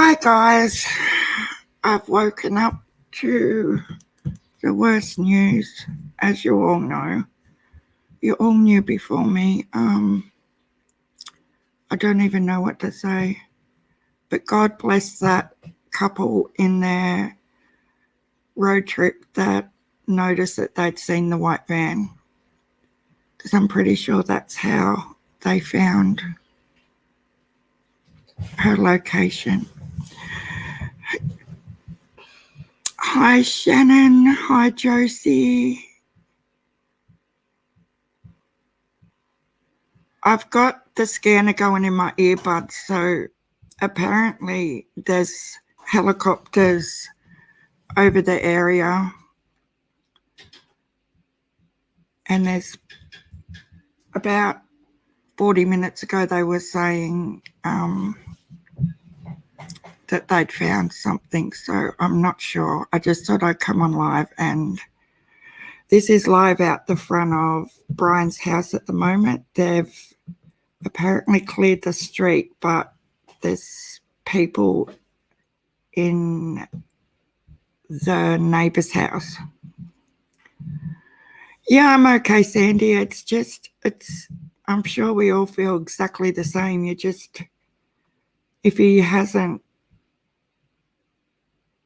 Hi guys, I've woken up to the worst news, as you all know. You all knew before me. I don't even know what to say, but God bless that couple in their road trip that noticed that they'd seen the white van, because I'm pretty sure that's how they found her location. Hi Shannon, hi Josie. I've got the scanner going in my earbuds, so apparently there's helicopters over the area, and there's about 40 minutes ago they were saying that they'd found something, so I'm not sure. I just thought I'd come on live, and this is live out the front of Brian's house at the moment. They've apparently cleared the street, but there's people in the neighbour's house. Yeah, I'm okay, Sandy. I'm sure we all feel exactly the same. If he hasn't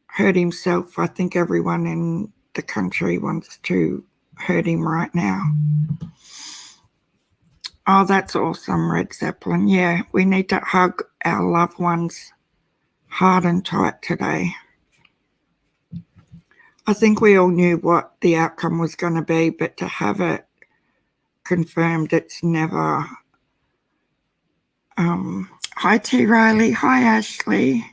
hurt himself, I think everyone in the country wants to hurt him right now. Oh, that's awesome, Red Zeppelin. Yeah, we need to hug our loved ones hard and tight today. I think we all knew what the outcome was going to be, but to have it confirmed, it's never... Hi, T. Riley. Hi, Ashley.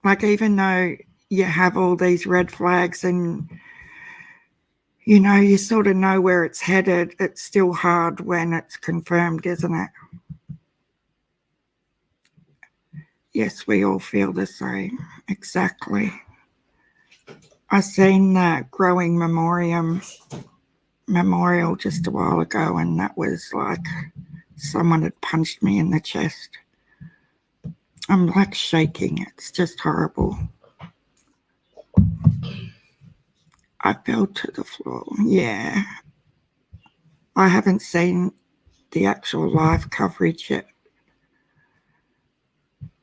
Like, even though you have all these red flags and, you know, you sort of know where it's headed, it's still hard when it's confirmed, isn't it? Yes, we all feel the same. Exactly. I seen that growing memorial just a while ago, and that was like someone had punched me in the chest. I'm like shaking. It's just horrible. I fell to the floor. Yeah. I haven't seen the actual live coverage yet,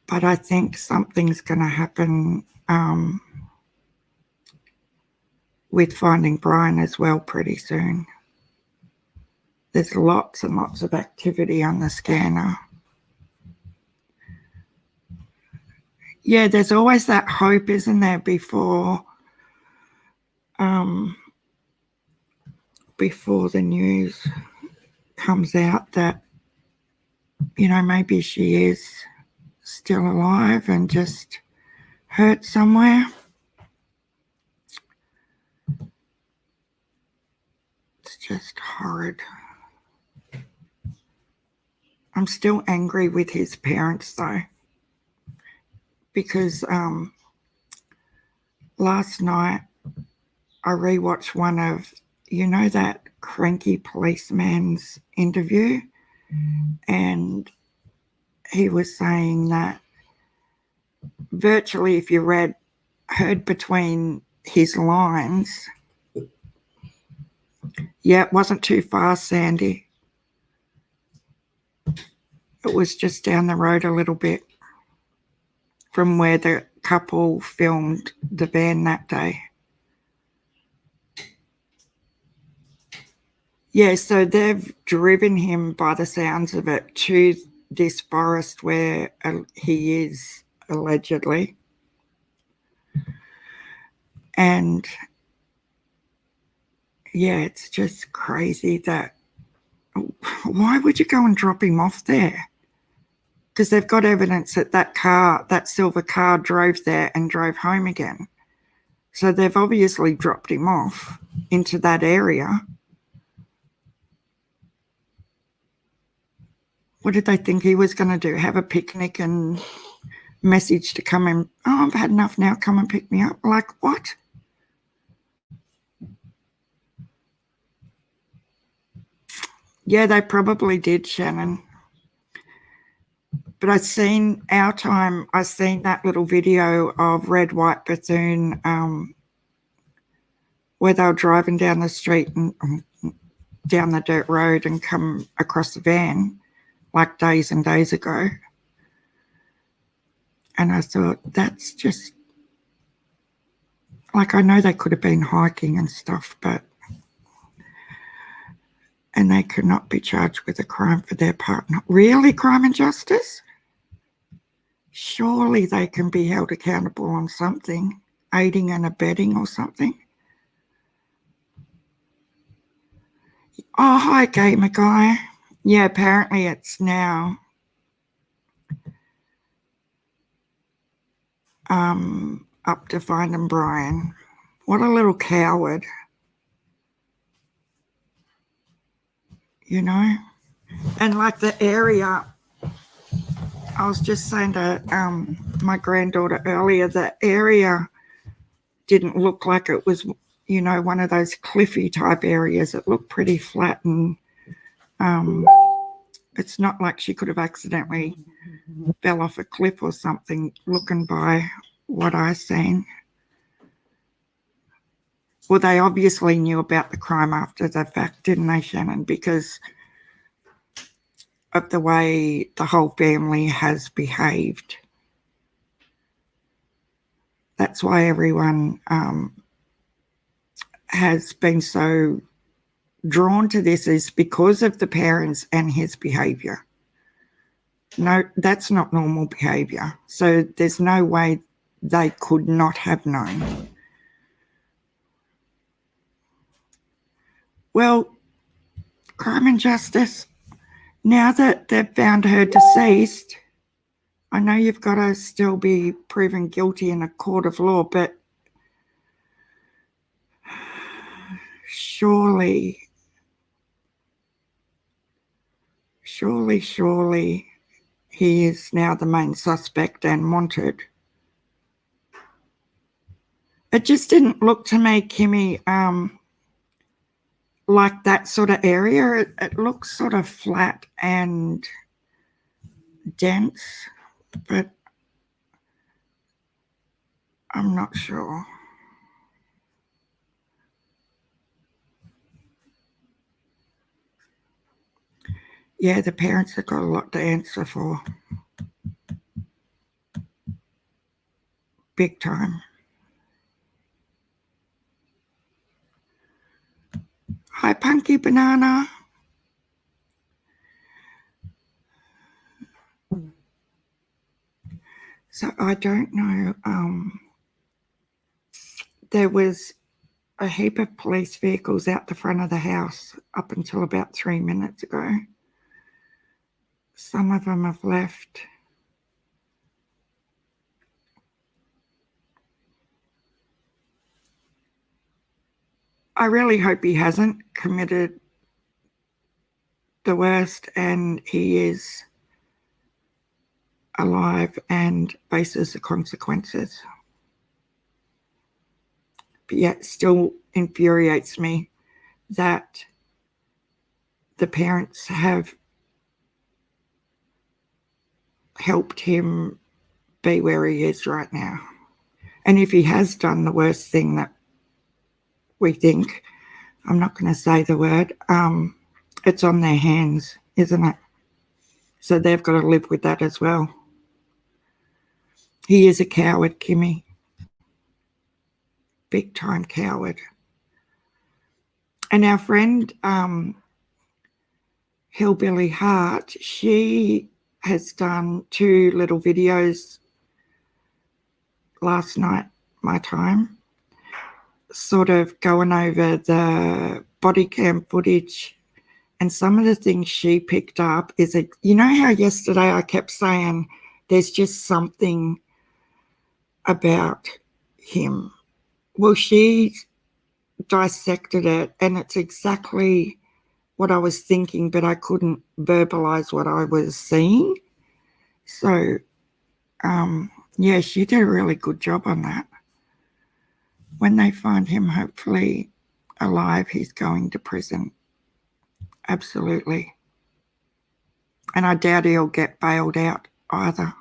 but I think something's going to happen with Finding Brian as well pretty soon. There's lots and lots of activity on the scanner. Yeah, there's always that hope, isn't there, before the news comes out that, you know, maybe she is still alive and just hurt somewhere. It's just horrid. I'm still angry with his parents though, because last night I rewatched one of, you know, that cranky policeman's interview, and he was saying that virtually, if you heard between his lines, yeah, it wasn't too far, Sandy. It was just down the road a little bit from where the couple filmed the van that day. Yeah, so they've driven him, by the sounds of it, to this forest where he is allegedly. And yeah, it's just crazy that, why would you go and drop him off there? Because they've got evidence that that silver car drove there and drove home again. So they've obviously dropped him off into that area. What did they think he was going to do? Have a picnic and message to come and, oh, I've had enough now, come and pick me up? Like, what? Yeah, they probably did, Shannon. But I seen that little video of Red White Bethune where they were driving down the street and down the dirt road and come across the van like days and days ago. And I thought, that's just, like, I know they could have been hiking and stuff, and they could not be charged with a crime for their partner. Really, Crime and Justice? Surely they can be held accountable on something, aiding and abetting or something. Oh, hi, Gamer Guy. Yeah, apparently it's now up to finding Brian. What a little coward. You know? And like the area, I was just saying to my granddaughter earlier, the area didn't look like it was, you know, one of those cliffy type areas. It looked pretty flat, and it's not like she could have accidentally fell off a cliff or something, looking by what I seen. Well, they obviously knew about the crime after the fact, didn't they, Shannon? Because of the way the whole family has behaved. That's why everyone has been so drawn to this, is because of the parents and his behaviour. No, that's not normal behaviour. So there's no way they could not have known. Well, Crime and Justice, now that they've found her deceased, I know you've got to still be proven guilty in a court of law, but surely he is now the main suspect and wanted. It just didn't look to me, Kimmy, like that sort of area. It looks sort of flat and dense, but I'm not sure. Yeah, the parents have got a lot to answer for. Big time. Hi, Punky Banana. So I don't know. There was a heap of police vehicles out the front of the house up until about 3 minutes ago. Some of them have left. I really hope he hasn't committed the worst and he is alive and faces the consequences. But yet still infuriates me that the parents have helped him be where he is right now. And if he has done the worst thing that we think, I'm not going to say the word, it's on their hands, isn't it? So they've got to live with that as well. He is a coward, Kimmy. Big time coward. And our friend Hillbilly Heart, she has done 2 little videos last night, my time, sort of going over the body cam footage, and some of the things she picked up is, you know how yesterday I kept saying there's just something about him. Well, she dissected it, and it's exactly what I was thinking, but I couldn't verbalize what I was seeing. So, yeah, she did a really good job on that. When they find him, hopefully alive, he's going to prison. Absolutely. And I doubt he'll get bailed out either.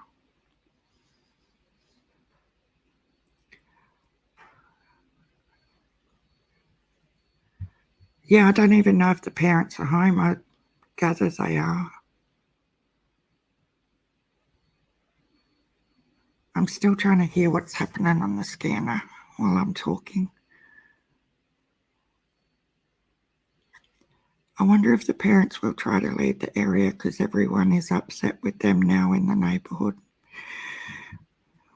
Yeah, I don't even know if the parents are home. I gather they are. I'm still trying to hear what's happening on the scanner while I'm talking. I wonder if the parents will try to leave the area because everyone is upset with them now in the neighbourhood.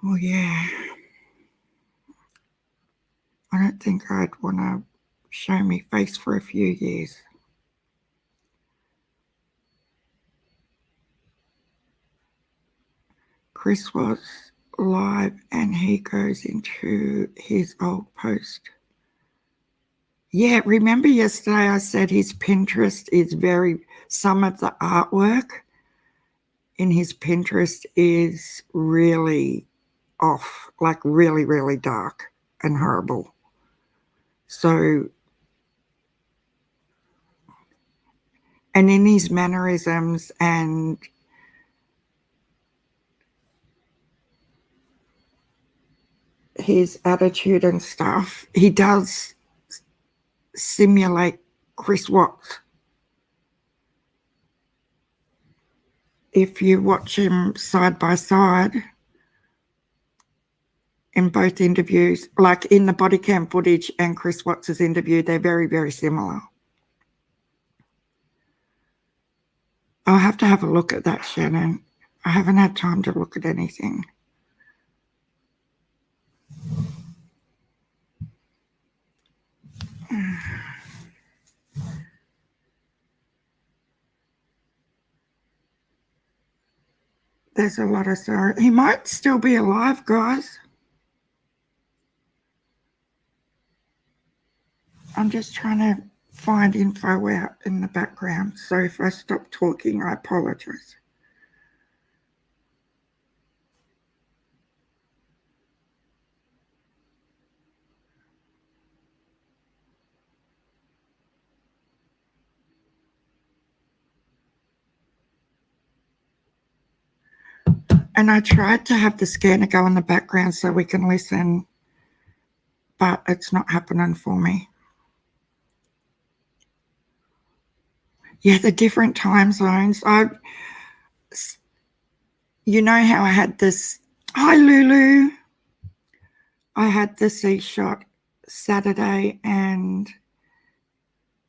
Well, yeah. I don't think I'd want to show me face for a few years. Chris was live and he goes into his old post. Yeah, remember yesterday I said his Pinterest is some of the artwork in his Pinterest is really off, like really, really dark and horrible. So, and in his mannerisms and his attitude and stuff, he does simulate Chris Watts. If you watch him side by side in both interviews, like in the body cam footage and Chris Watts' interview, they're very, very similar. I'll have to have a look at that, Shannon. I haven't had time to look at anything. There's a lot of sorrow. He might still be alive, guys. I'm just trying to find info out in the background. So if I stop talking, I apologize. And I tried to have the scanner go in the background so we can listen, but it's not happening for me. Yeah, the different time zones. You know how I had this, hi Lulu. I had the C shot Saturday and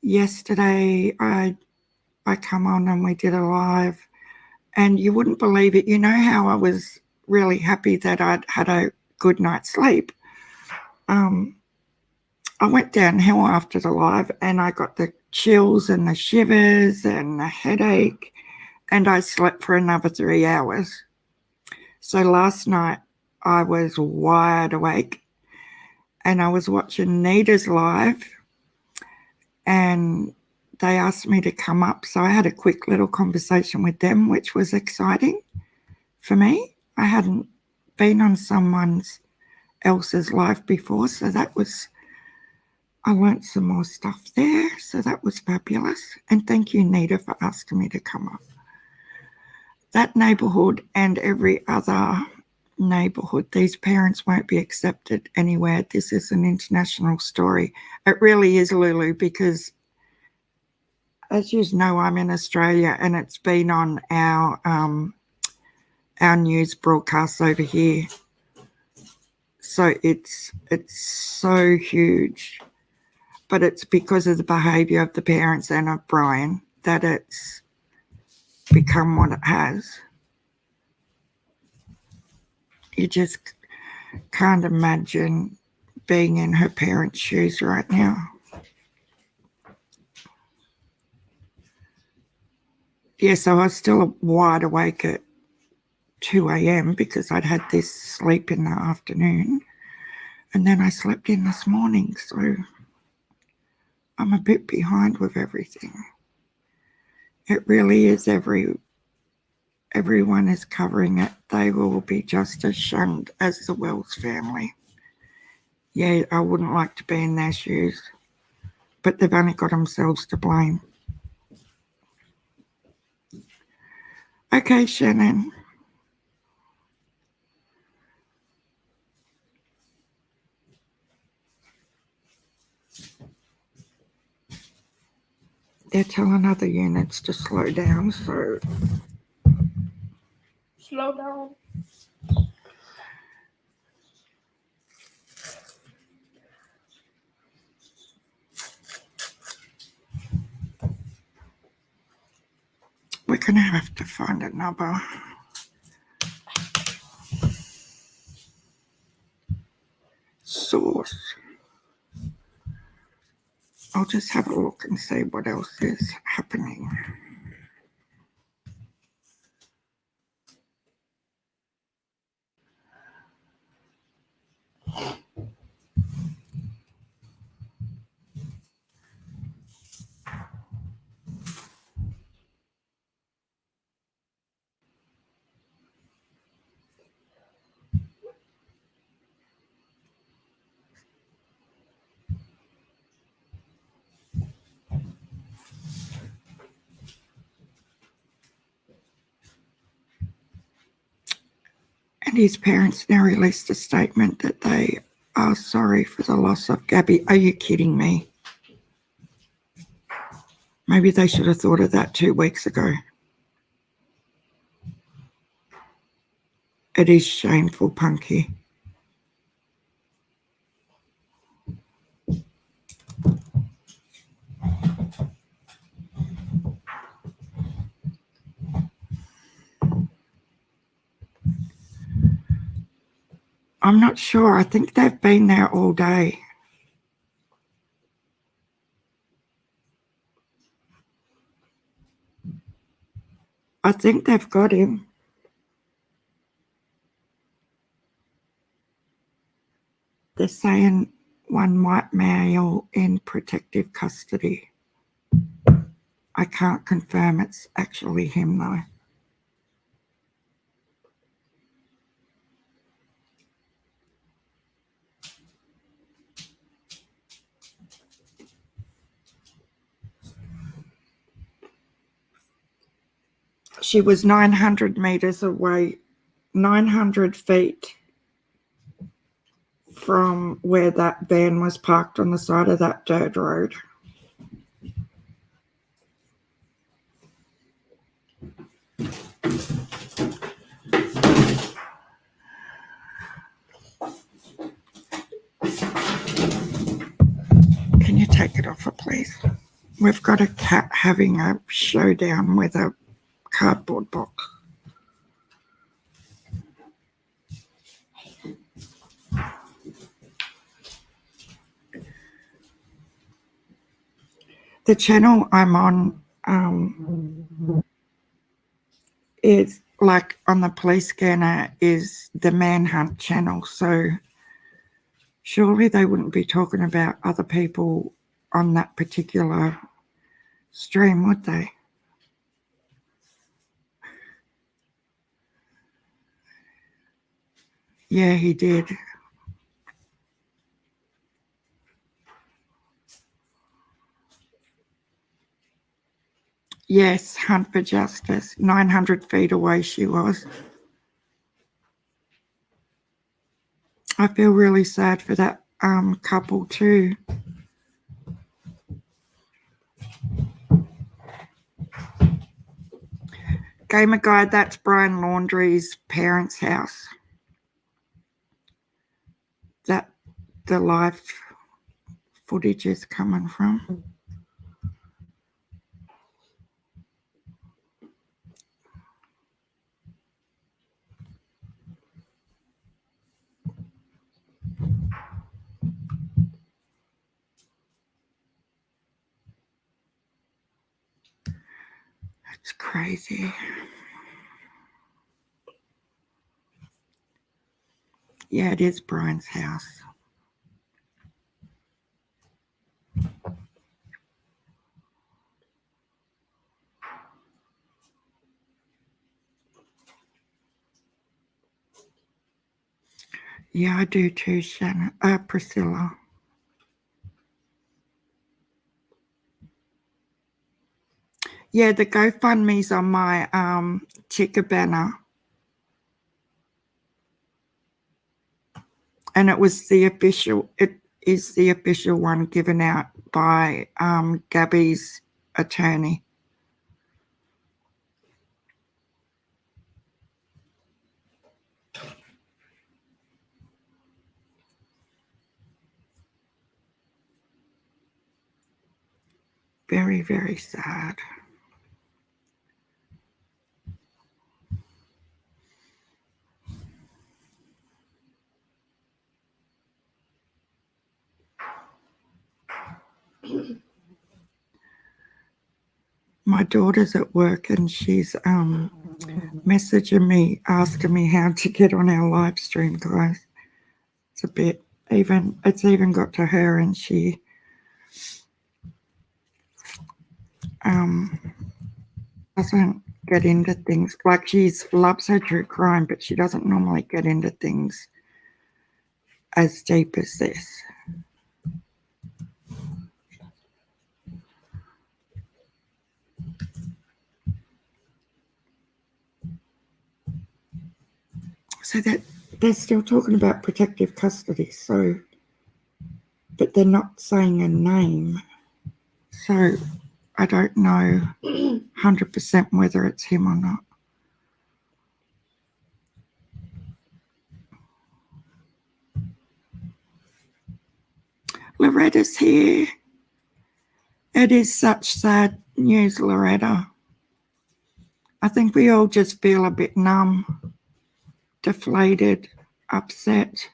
yesterday I come on and we did a live and you wouldn't believe it. You know how I was really happy that I'd had a good night's sleep. I went downhill after the live and I got the chills and the shivers and the headache and I slept for another 3 hours. So last night I was wide awake and I was watching Nita's live and they asked me to come up. So I had a quick little conversation with them, which was exciting for me. I hadn't been on someone else's live before, so I learnt some more stuff there, so that was fabulous. And thank you, Nita, for asking me to come up. That neighbourhood and every other neighbourhood, these parents won't be accepted anywhere. This is an international story. It really is, Lulu, because as you know, I'm in Australia and it's been on our news broadcasts over here. So it's so huge. But it's because of the behaviour of the parents and of Brian that it's become what it has. You just can't imagine being in her parents' shoes right now. Yeah, so I was still wide awake at 2 a.m. because I'd had this sleep in the afternoon. And then I slept in this morning, so I'm a bit behind with everything. It really is everyone is covering it. They will be just as shunned as the Wells family. Yeah, I wouldn't like to be in their shoes, but they've only got themselves to blame. Okay, Shannon. they're telling other units to slow down, so Slow down. we're going to have to find another source. I'll just have a look and see what else is happening. And his parents now released a statement that they are sorry for the loss of Gabby. Are you kidding me? Maybe they should have thought of that 2 weeks ago. It is shameful, Punky. I'm not sure. I think they've been there all day. I think they've got him. They're saying one white male in protective custody. I can't confirm it's actually him, though. She was 900 meters away, 900 feet from where that van was parked on the side of that dirt road. Can you take it off her, please? We've got a cat having a showdown with a cardboard box. The channel I'm on is, like on the police scanner, is the Manhunt channel. So surely they wouldn't be talking about other people on that particular stream, would they? Yeah, he did. Yes, Hunt for Justice. 900 feet away she was. I feel really sad for that couple too. Gamer Guide, that's Brian Laundrie's parents' house. That the live footage is coming from. It's crazy. Yeah, it is Brian's house. Yeah, I do too, Shannon. Priscilla. Yeah, the GoFundMe's on my ticker banner. And it is the official one given out by Gabby's attorney. Very, very sad. My daughter's at work and she's messaging me, asking me how to get on our live stream, guys. It's a bit it's even got to her, and she doesn't get into things. Like, she loves her true crime, but she doesn't normally get into things as deep as this. So that they're still talking about protective custody, so, but they're not saying a name. So I don't know 100% whether it's him or not. Loretta's here. It is such sad news, Loretta. I think we all just feel a bit numb, deflated, upset.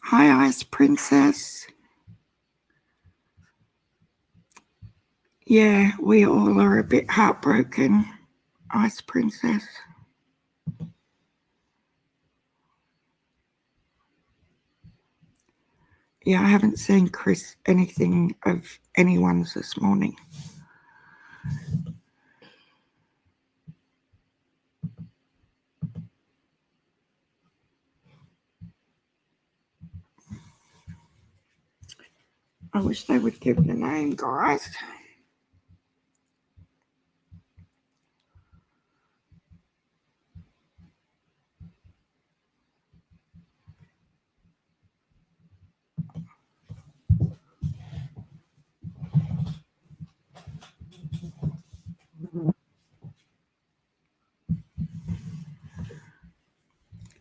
Hi, Ice Princess. Yeah, we all are a bit heartbroken, Ice Princess. Yeah, I haven't seen Chris anything of anyone's this morning. I wish they would give the name, guys.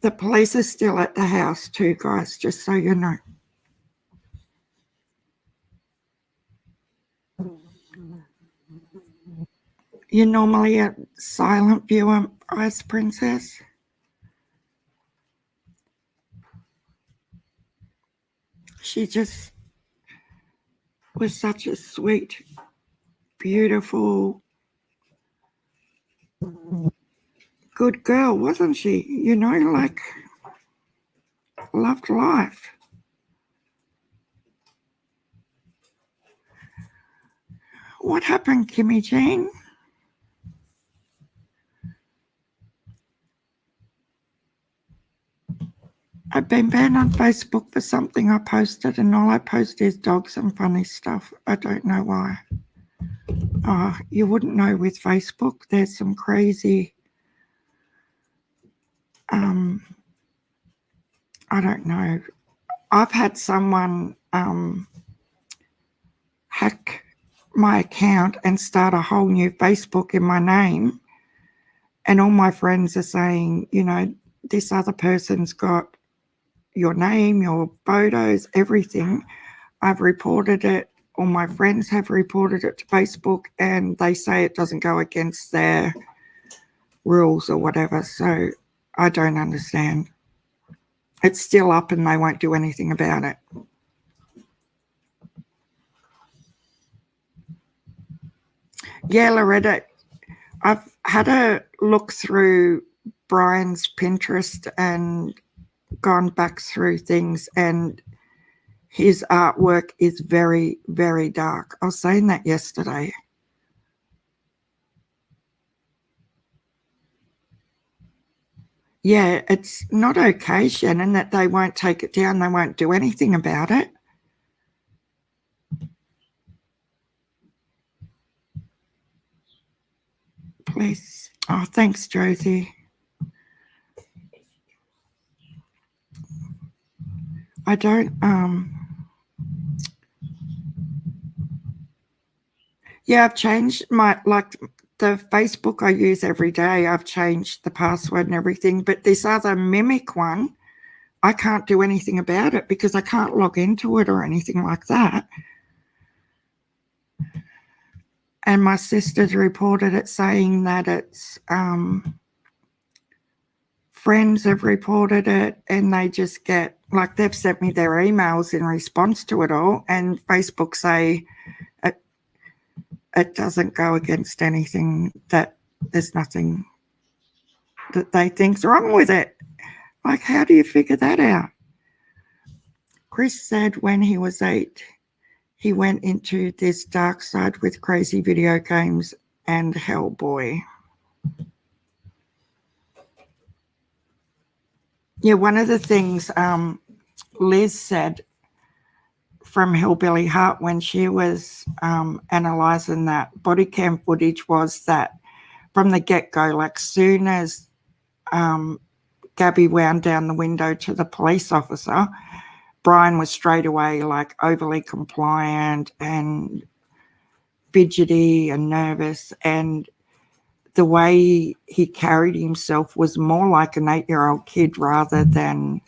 The police are still at the house too, guys, just so you know. You're normally a silent viewer, Ice Princess. She just was such a sweet, beautiful, good girl, wasn't she? You know, like, loved life. What happened, Kimmy Jean? I've been banned on Facebook for something I posted, and all I post is dogs and funny stuff. I don't know why. You wouldn't know with Facebook. There's some crazy, I don't know. I've had someone hack my account and start a whole new Facebook in my name, and all my friends are saying, you know, this other person's got your name, your photos, everything. I've reported it. All my friends have reported it to Facebook, and they say it doesn't go against their rules or whatever. So I don't understand. It's still up and they won't do anything about it. Yeah, Loretta, I've had a look through Brian's Pinterest and gone back through things, and his artwork is very, very dark. I was saying that yesterday. Yeah, it's not okay, Shannon, that they won't take it down. They won't do anything about it. Please. Oh, thanks, Josie. I don't, yeah, I've changed like the Facebook I use every day. I've changed the password and everything, but this other Mimic one, I can't do anything about it because I can't log into it or anything like that. And my sister's reported it, saying that it's friends have reported it, and they just get, like, they've sent me their emails in response to it all, and Facebook say it doesn't go against anything, that there's nothing that they think's wrong with it. Like, how do you figure that out? Chris said when he was 8, he went into this dark side with crazy video games and Hellboy. Yeah, one of the things Liz said from Hillbilly Heart when she was analysing that body cam footage was that from the get-go, like soon as Gabby wound down the window to the police officer, Brian was straight away like overly compliant and fidgety and nervous, and the way he carried himself was more like an 8-year-old kid rather than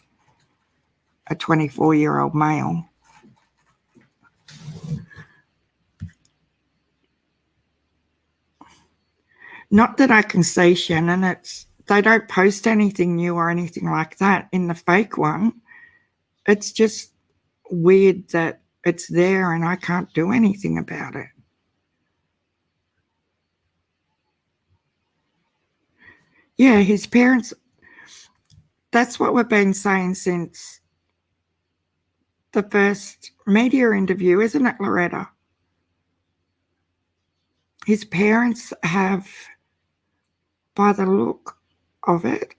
a 24-year-old male. Not that I can see, Shannon. They don't post anything new or anything like that in the fake one. It's just weird that it's there and I can't do anything about it. Yeah, his parents, that's what we've been saying since the first media interview, isn't it, Loretta? His parents have, by the look of it,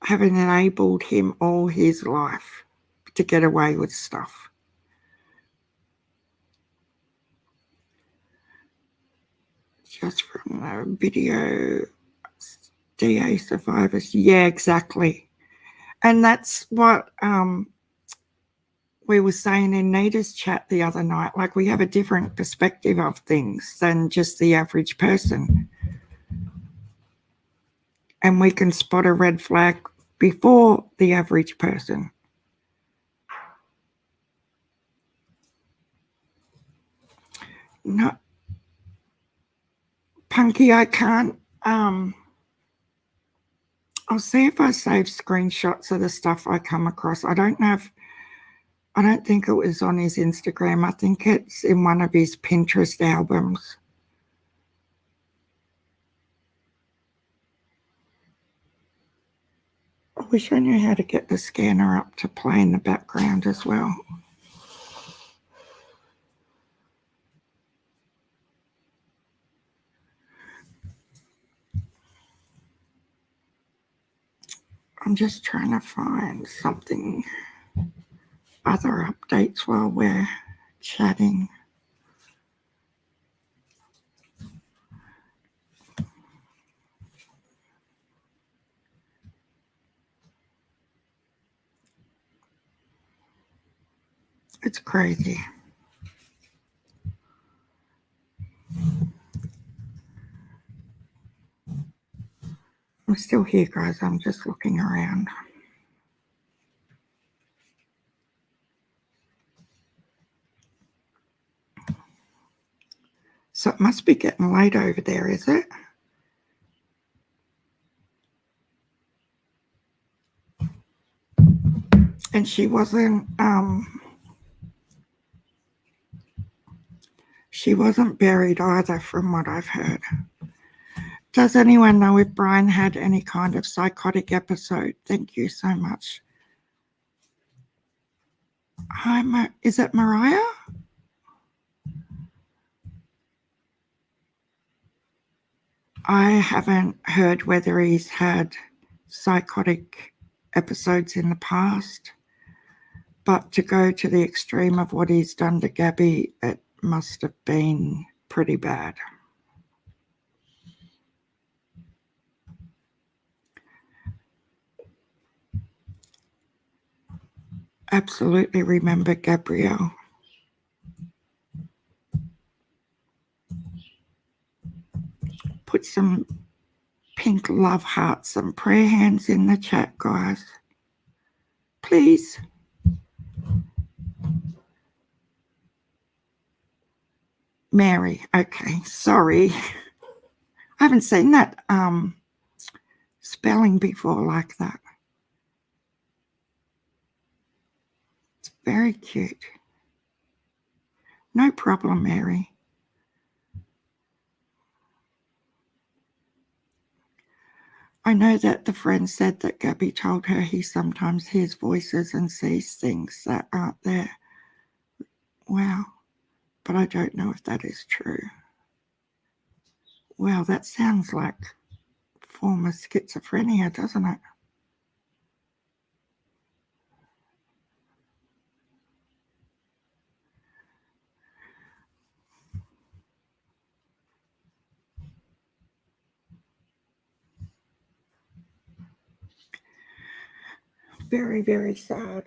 have enabled him all his life to get away with stuff. Just from the video, DA survivors. Yeah, exactly. And that's what we were saying in Nita's chat the other night. Like, we have a different perspective of things than just the average person. And we can spot a red flag before the average person. No, Punky, I can't. I'll see if I save screenshots of the stuff I come across. I don't think it was on his Instagram. I think it's in one of his Pinterest albums. I wish I knew how to get the scanner up to play in the background as well. I'm just trying to find something, other updates while we're chatting. It's crazy. I'm still here, guys. I'm just looking around. So it must be getting late over there, is it? And she wasn't buried either, from what I've heard. Does anyone know if Brian had any kind of psychotic episode? Thank you so much. Hi, is it Mariah? I haven't heard whether he's had psychotic episodes in the past, but to go to the extreme of what he's done to Gabby, it must have been pretty bad. Absolutely remember Gabrielle. Put some pink love hearts and prayer hands in the chat, guys. Please. Mary, okay, sorry. I haven't seen that spelling before like that. It's very cute. No problem, Mary. I know that the friend said that Gabby told her he sometimes hears voices and sees things that aren't there. Wow, but I don't know if that is true. Well, that sounds like former schizophrenia, doesn't it? Very, very sad.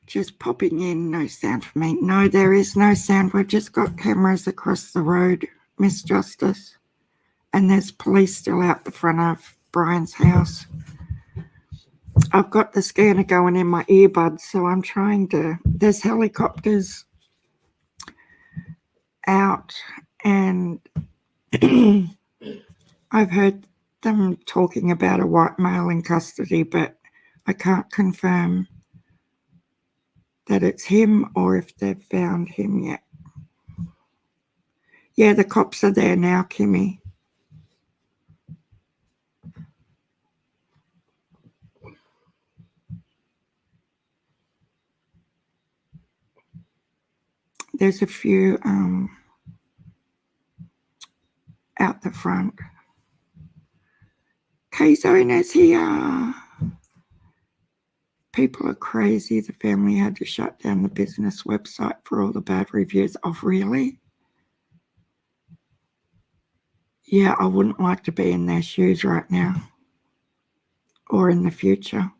Just popping in, no sound for me. No, there is no sound. We've just got cameras across the road, Miss Justice. And there's police still out the front of Brian's house. I've got the scanner going in my earbuds, so I'm trying to... There's helicopters out, and I've heard them talking about a white male in custody, but I can't confirm that it's him or if they've found him yet. Yeah, the cops are there now, Kimmy. There's a few out the front. K-Zone is here. People are crazy. The family had to shut down the business website for all the bad reviews. Oh, really? Yeah, I wouldn't like to be in their shoes right now or in the future.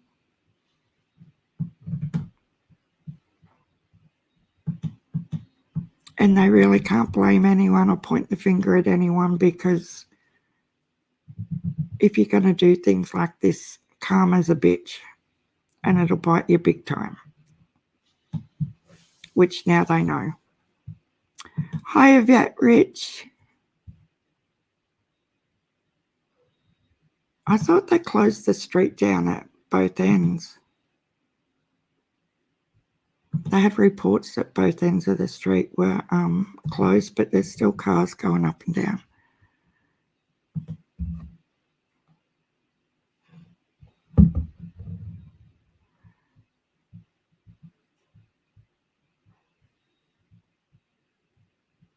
And they really can't blame anyone or point the finger at anyone, because if you're going to do things like this, karma's a bitch and it'll bite you big time, which now they know. Hi, Yvette Rich. I thought they closed the street down at both ends. They had reports that both ends of the street were closed, but there's still cars going up and down.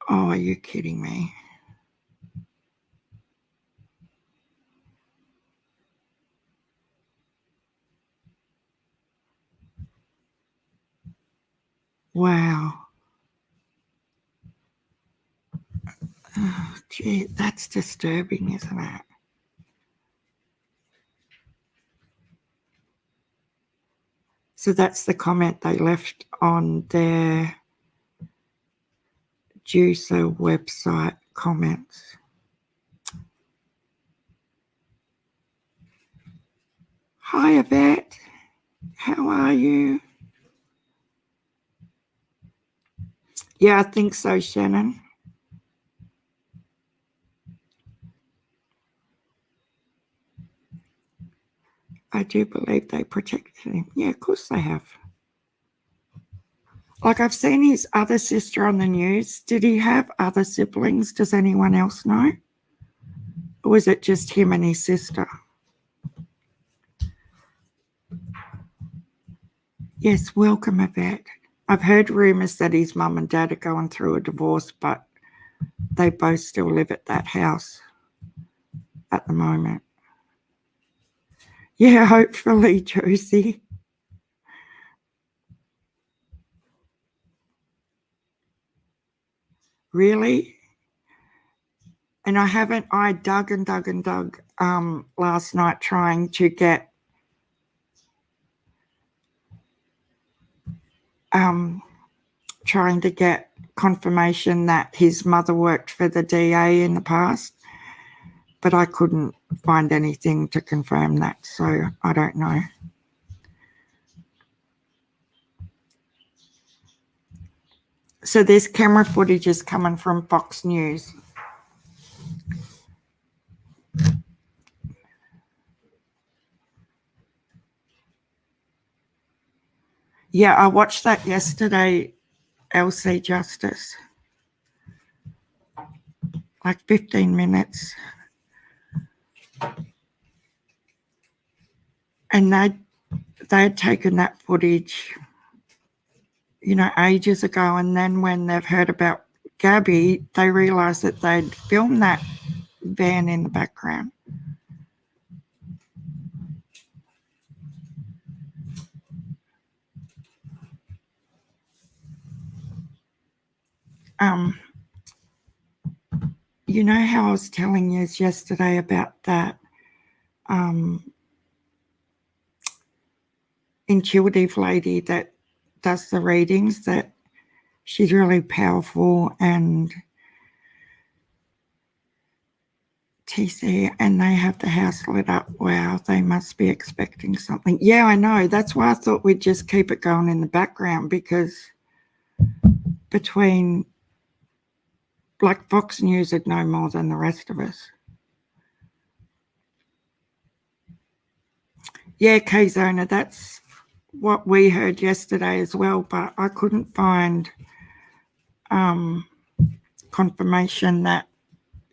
Oh, are you kidding me? Wow. Oh, gee, that's disturbing, isn't it? So that's the comment they left on their Juicer website comments. Hi, Yvette. How are you? Yeah, I think so, Shannon. I do believe they protected him. Yeah, of course they have. Like, I've seen his other sister on the news. Did he have other siblings? Does anyone else know? Or was it just him and his sister? Yes, welcome, Yvette. I've heard rumours that his mum and dad are going through a divorce, but they both still live at that house at the moment. Yeah, hopefully, Josie. Really? And I dug and dug and dug last night trying to get confirmation that his mother worked for the DA in the past, but I couldn't find anything to confirm that, so I don't know. So this camera footage is coming from Fox News. Yeah, I watched that yesterday, LC Justice. Like 15 minutes. And they had taken that footage, ages ago. And then when they've heard about Gabby, they realised that they'd filmed that van in the background. You know how I was telling you yesterday about that intuitive lady that does the readings, that she's really powerful and TC, and they have the house lit up. Wow, they must be expecting something. Yeah, I know. That's why I thought we'd just keep it going in the background, because between, like, Fox News would know more than the rest of us. Yeah, K-Zona, that's what we heard yesterday as well, but I couldn't find confirmation that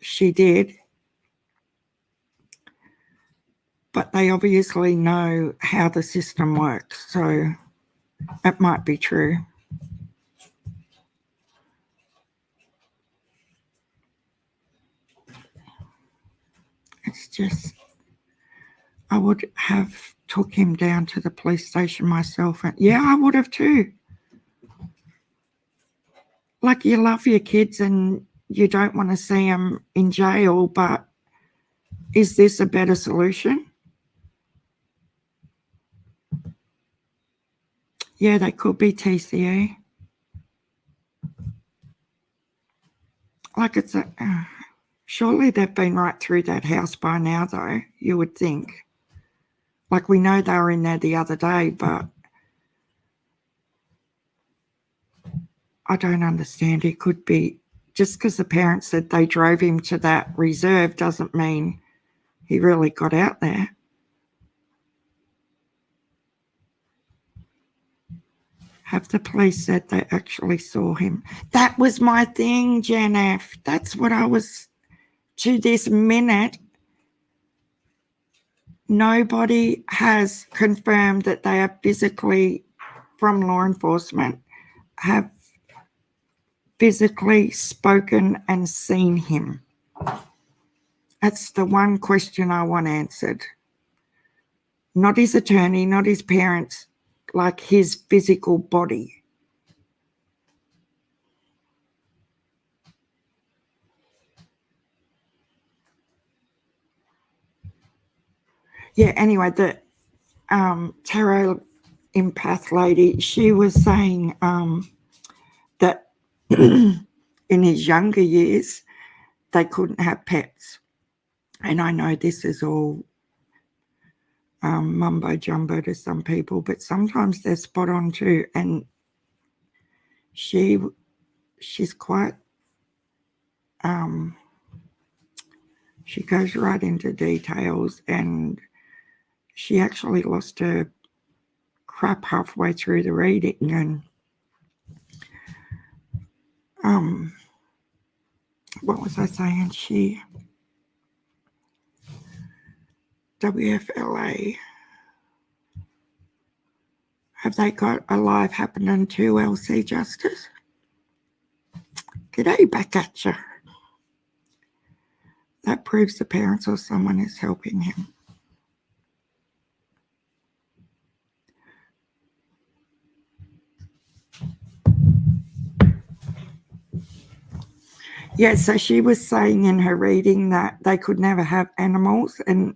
she did. But they obviously know how the system works, so it might be true. It's just, I would have took him down to the police station myself. And yeah, I would have too. Like, you love your kids and you don't want to see them in jail, but is this a better solution? Yeah, they could be TCE. Like, it's surely they've been right through that house by now, though, you would think. Like, we know they were in there the other day, but I don't understand. It could be just because the parents said they drove him to that reserve doesn't mean he really got out there. Have the police said they actually saw him? That was my thing, Jan F. That's what I was, to this minute, nobody has confirmed that they have physically, from law enforcement, have physically spoken and seen him. That's the one question I want answered. Not his attorney, not his parents, like his physical body. Yeah, anyway, the tarot empath lady, she was saying that in his younger years, they couldn't have pets. And I know this is all mumbo jumbo to some people, but sometimes they're spot on too. And she's quite, she goes right into details, and she actually lost her crap halfway through the reading. And what was I saying? She, WFLA, have have they got a live happening to LC Justice? G'day back at you. That proves the parents or someone is helping him. Yeah, so she was saying in her reading that they could never have animals, and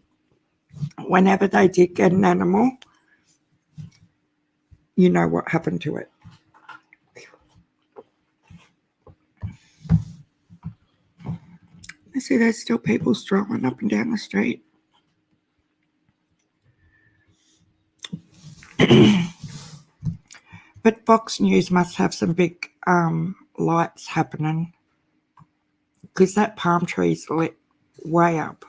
whenever they did get an animal, you know what happened to it. I see there's still people strolling up and down the street. But Fox News must have some big lights happening, because that palm tree's lit way up.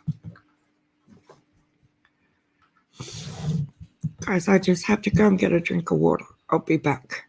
Guys, I just have to go and get a drink of water. I'll be back.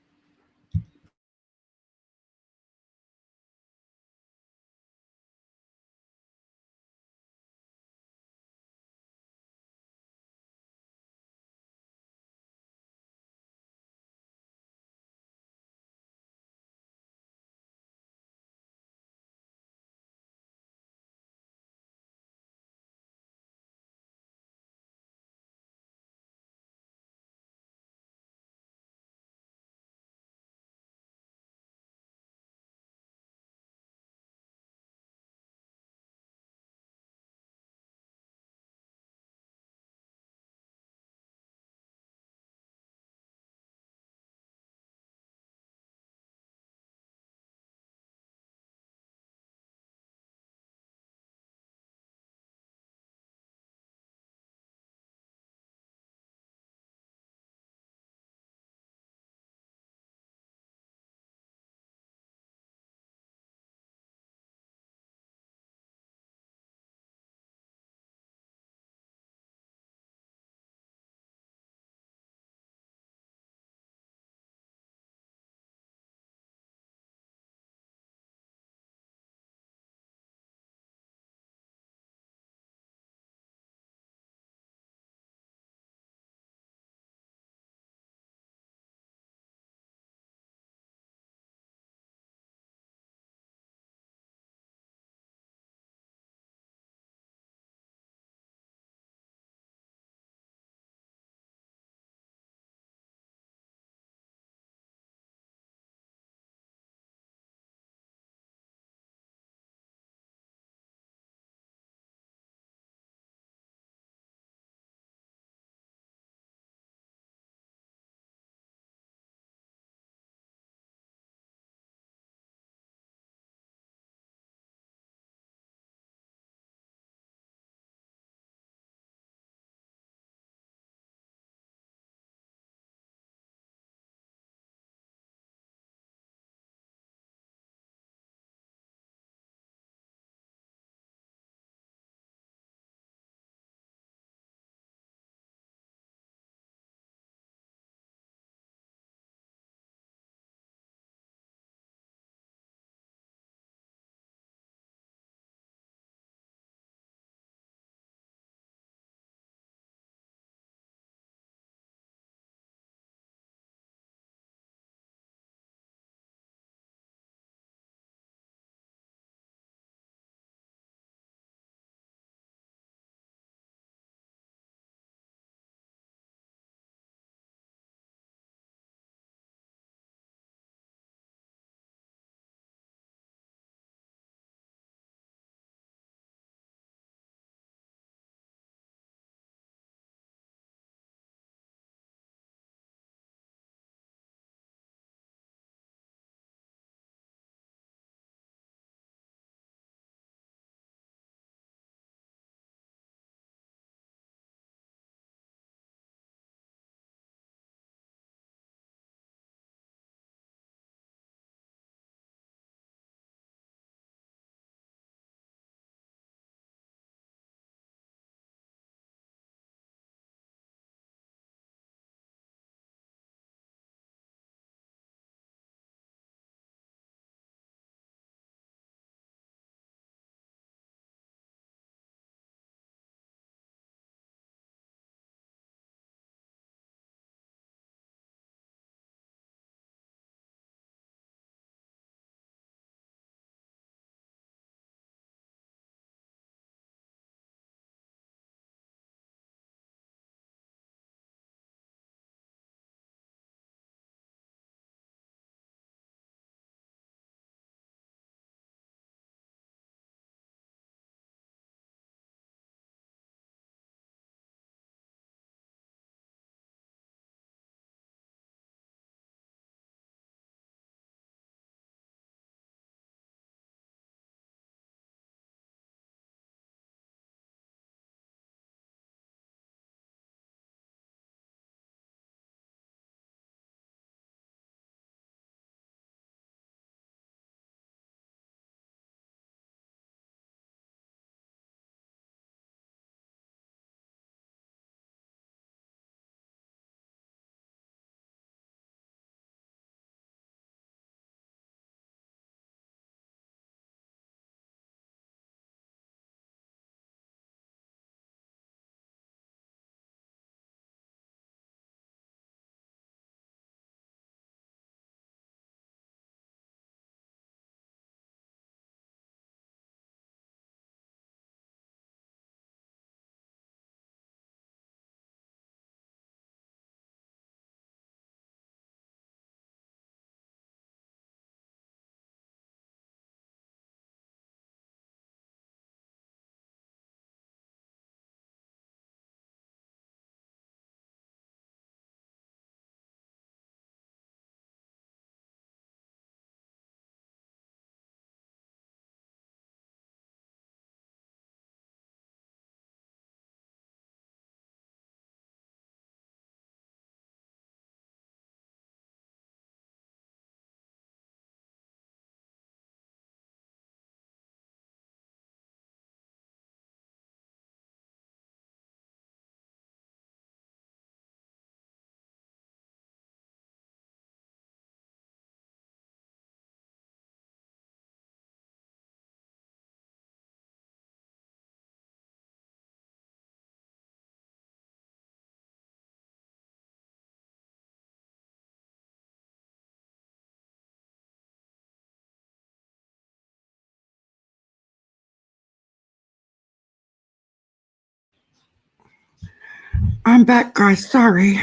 I'm back, guys. Sorry.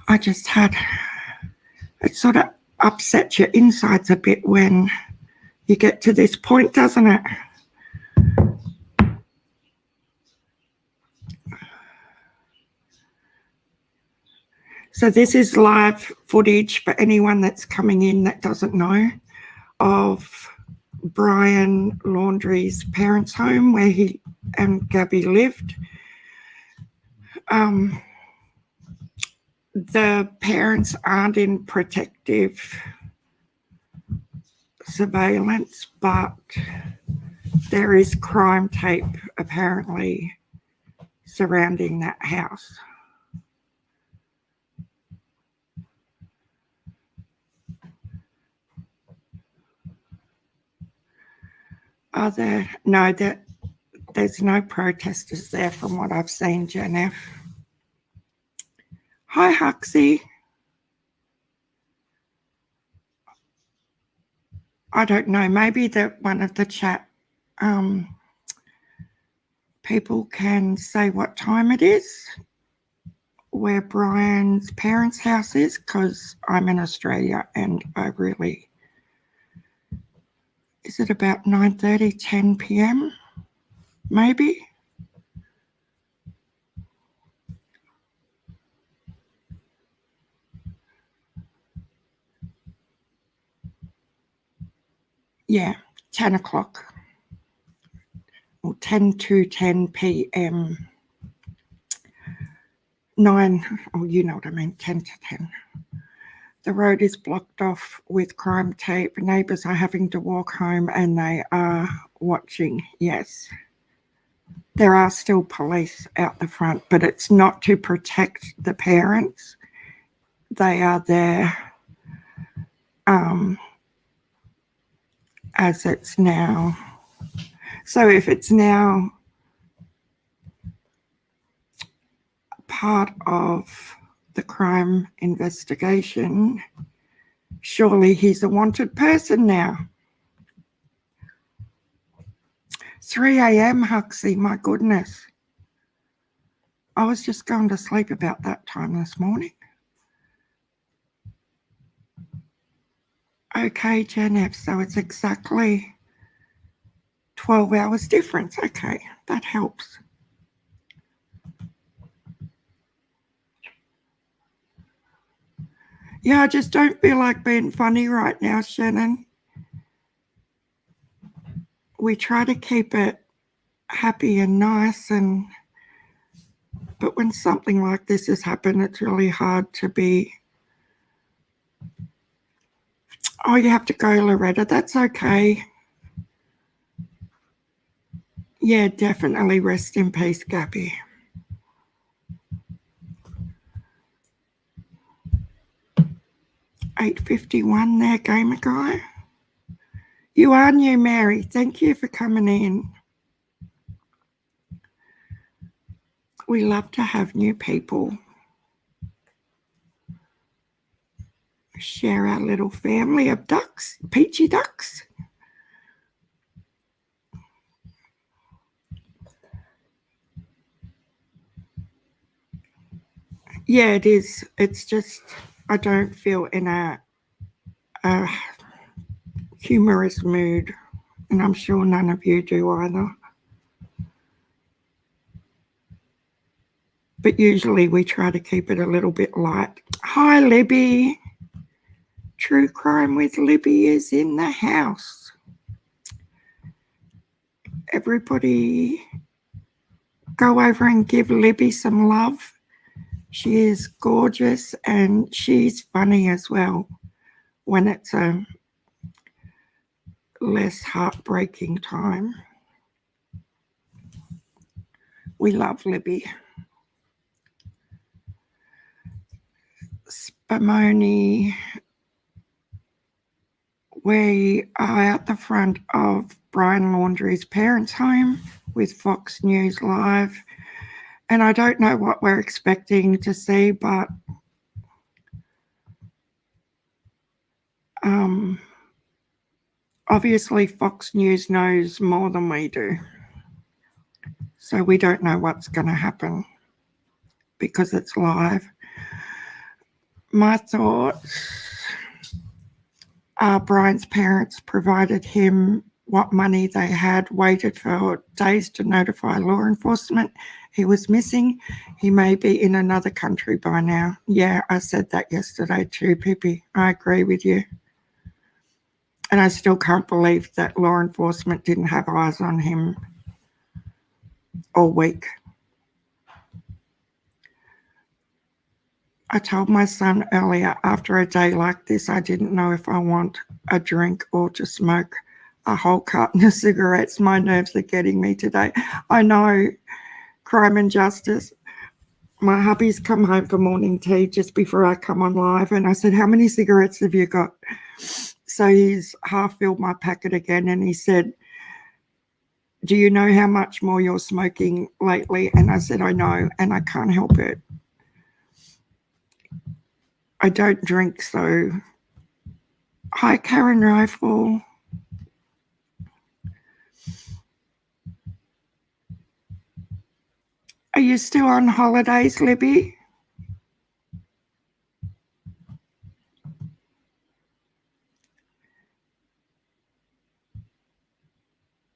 I just had it sort of upsets your insides a bit when you get to this point, doesn't it? So this is live footage for anyone that's coming in that doesn't know of Brian Laundrie's parents' home where he and Gabby lived. The parents aren't in protective surveillance, but there is crime tape apparently surrounding that house. There's no protesters there from what I've seen, Jen F. Hi, Huxley. I don't know, maybe that one of the chat people can say what time it is, where Brian's parents' house is, because I'm in Australia and I really... Is it about 9:30, 10 p.m. maybe? Yeah, 10 o'clock or 10 to 10 p.m. 9, oh, you know what I mean, 10 to 10. The road is blocked off with crime tape. Neighbours are having to walk home and they are watching. Yes. There are still police out the front, but it's not to protect the parents. They are there as it's now. So if it's now part of the crime investigation, surely he's a wanted person now. 3 a.m. Huxley, my goodness. I was just going to sleep about that time this morning. Okay, Jen F, so it's exactly 12 hours difference. Okay, that helps. Yeah, I just don't feel like being funny right now, Shannon. We try to keep it happy and nice, but when something like this has happened, it's really hard to be... Oh, you have to go, Loretta. That's okay. Yeah, definitely rest in peace, Gabby. $8.51 there, Gamer Guy. You are new, Mary. Thank you for coming in. We love to have new people. Share our little family of ducks, peachy ducks. Yeah, it is. It's just I don't feel in a humorous mood, and I'm sure none of you do either. But usually we try to keep it a little bit light. Hi, Libby. True Crime with Libby is in the house. Everybody go over and give Libby some love. She is gorgeous and she's funny as well when it's a less heartbreaking time. We love Libby. Spumoni, we are at the front of Brian Laundrie's parents' home with Fox News Live. And I don't know what we're expecting to see, but obviously Fox News knows more than we do. So we don't know what's going to happen because it's live. My thoughts are Brian's parents provided him what money they had, waited for days to notify law enforcement he was missing. He may be in another country by now. Yeah, I said that yesterday too, Pippi. I agree with you. And I still can't believe that law enforcement didn't have eyes on him all week. I told my son earlier, after a day like this, I didn't know if I want a drink or to smoke a whole carton of cigarettes. My nerves are getting me today. I know, Crime and Justice. My hubby's come home for morning tea just before I come on live, and I said, how many cigarettes have you got? So he's half filled my packet again, and he said, do you know how much more you're smoking lately? And I said, I know, and I can't help it. I don't drink, so. Hi, Karen Rifle. Are you still on holidays, Libby?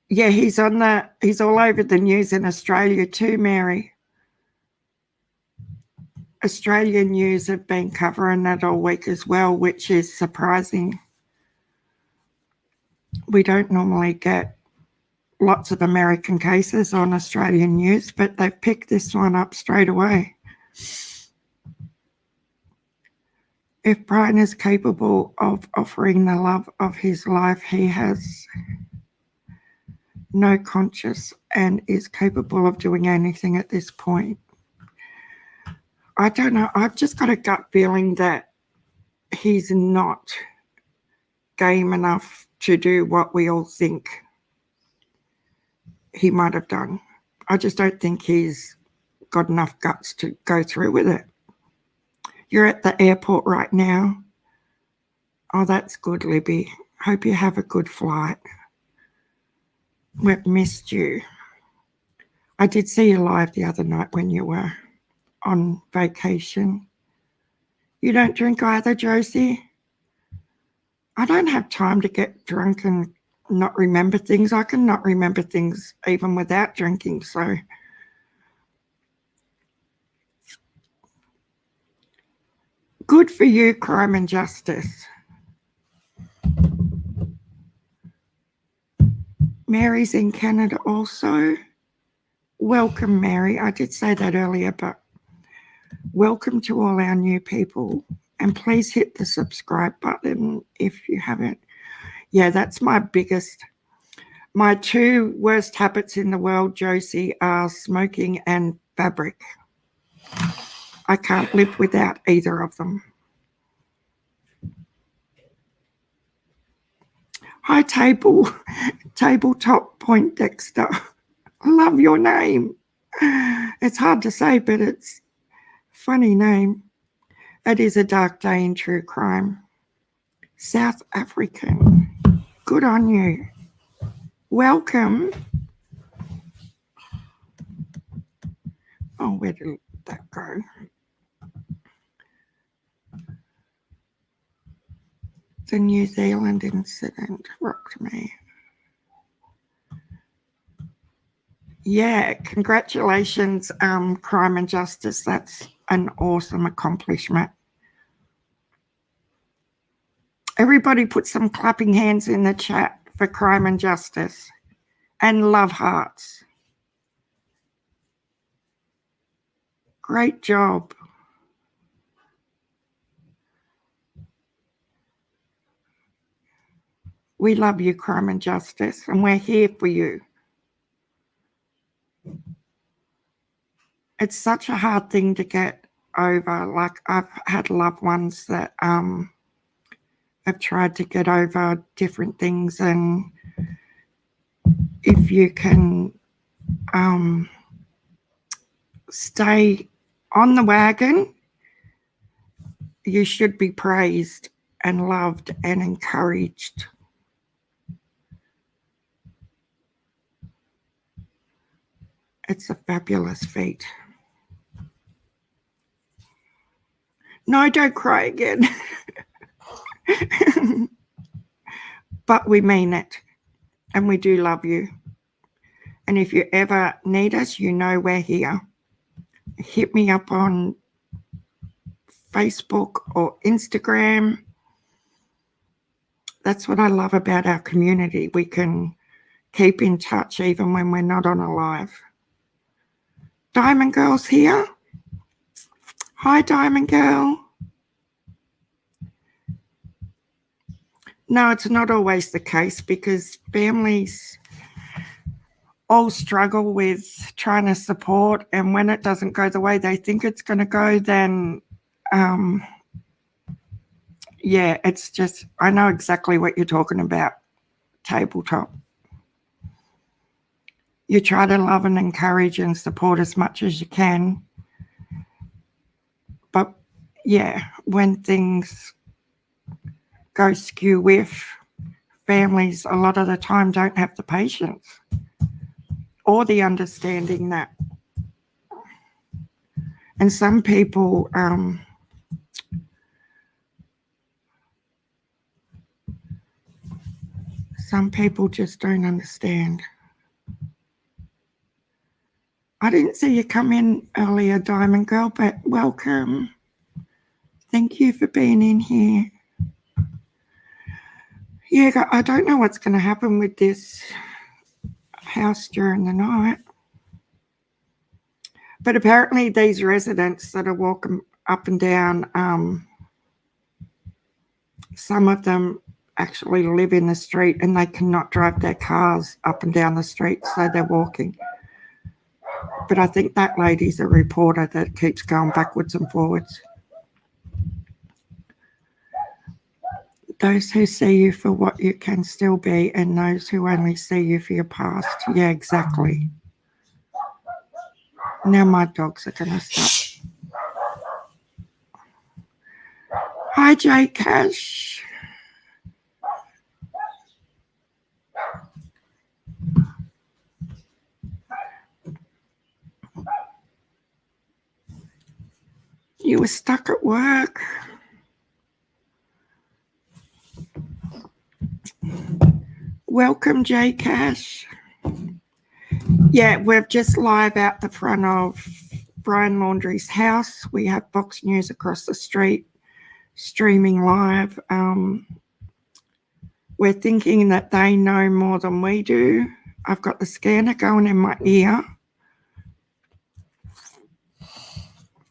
Yeah, he's all over the news in Australia too, Mary. Australian news have been covering that all week as well, which is surprising. We don't normally get lots of American cases on Australian news, but they've picked this one up straight away. If Brian is capable of offering the love of his life, he has no conscience and is capable of doing anything at this point. I don't know. I've just got a gut feeling that he's not game enough to do what we all think he might have done. I just don't think he's got enough guts to go through with it. You're at the airport right now. Oh, that's good, Libby. Hope you have a good flight. We've missed you. I did see you live the other night when you were on vacation. You don't drink either, Josie? I don't have time to get drunk and not remember things. I can not remember things even without drinking, so. Good for you, Crime and Justice. Mary's in Canada also. Welcome, Mary. I did say that earlier, but welcome to all our new people. And please hit the subscribe button if you haven't. Yeah, that's my two worst habits in the world, Josie, are smoking and fabric. I can't live without either of them. Hi, Tabletop Point Dexter. I love your name. It's hard to say, but it's a funny name. It is a dark day in true crime. South African. Good on you. Welcome. Oh, where did that go? The New Zealand incident rocked me. Yeah, congratulations, Crime and Justice. That's an awesome accomplishment. Everybody put some clapping hands in the chat for Crime and Justice and love hearts. Great job. We love you, Crime and Justice, and we're here for you. It's such a hard thing to get over. Like, I've had loved ones that have tried to get over different things, and if you can stay on the wagon, you should be praised and loved and encouraged. It's a fabulous feat. No, don't cry again. But we mean it, and we do love you. And if you ever need us, you know we're here. Hit me up on Facebook or Instagram. That's what I love about our community. We can keep in touch even when we're not on a live. Diamond Girl's here. Hi, Diamond Girl. No, it's not always the case because families all struggle with trying to support, and when it doesn't go the way they think it's going to go, then yeah, it's just, I know exactly what you're talking about. Tabletop. You try to love and encourage and support as much as you can, but yeah, when things go skew with, families a lot of the time don't have the patience or the understanding that. And some people just don't understand. I didn't see you come in earlier, Diamond Girl, but welcome. Thank you for being in here. Yeah, I don't know what's going to happen with this house during the night. But apparently these residents that are walking up and down, some of them actually live in the street and they cannot drive their cars up and down the street, so they're walking. But I think that lady's a reporter that keeps going backwards and forwards. Those who see you for what you can still be, and those who only see you for your past. Yeah, exactly. Now my dogs are going to stop. Hi, J Cash. You were stuck at work. Welcome, J Cash. Yeah, we're just live out the front of Brian Laundrie's house. We have Fox News across the street streaming live. We're thinking that they know more than we do. I've got the scanner going in my ear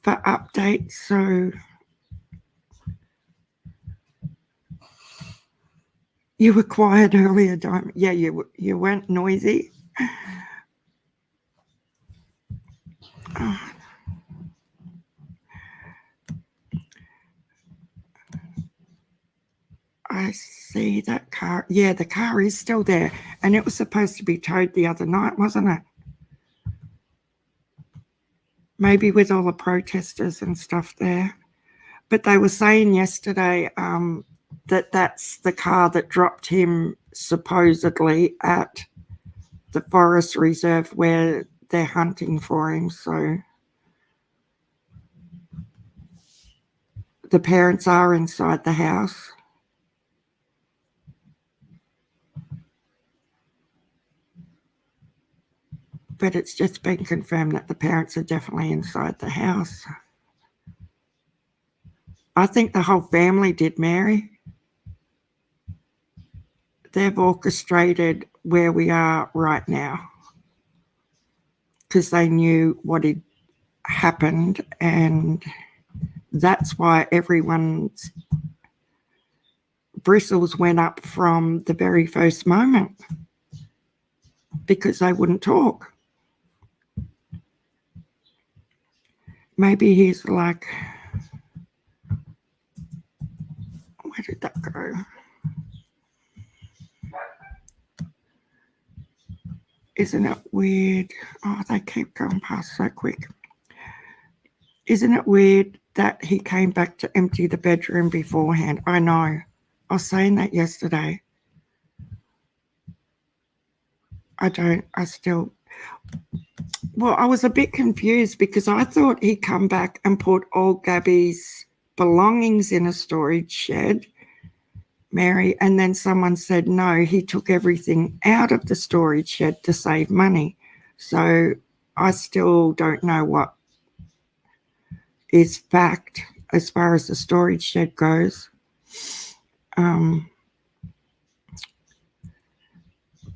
for updates, so you were quiet earlier, Diamond. Yeah, you weren't noisy. Oh. I see that car. Yeah, the car is still there, and it was supposed to be towed the other night, wasn't it? Maybe with all the protesters and stuff there. But they were saying yesterday that that's the car that dropped him supposedly at the forest reserve where they're hunting for him. So the parents are inside the house. But it's just been confirmed that the parents are definitely inside the house. I think the whole family did, Mary. They've orchestrated where we are right now because they knew what had happened, and that's why everyone's bristles went up from the very first moment, because they wouldn't talk. Maybe he's like, where did that go? Isn't it weird? Oh, they keep going past so quick. Isn't it weird that he came back to empty the bedroom beforehand? I know. I was saying that yesterday. Well, I was a bit confused because I thought he'd come back and put all Gabby's belongings in a storage shed, Mary, and then someone said no, he took everything out of the storage shed to save money. So I still don't know what is fact as far as the storage shed goes.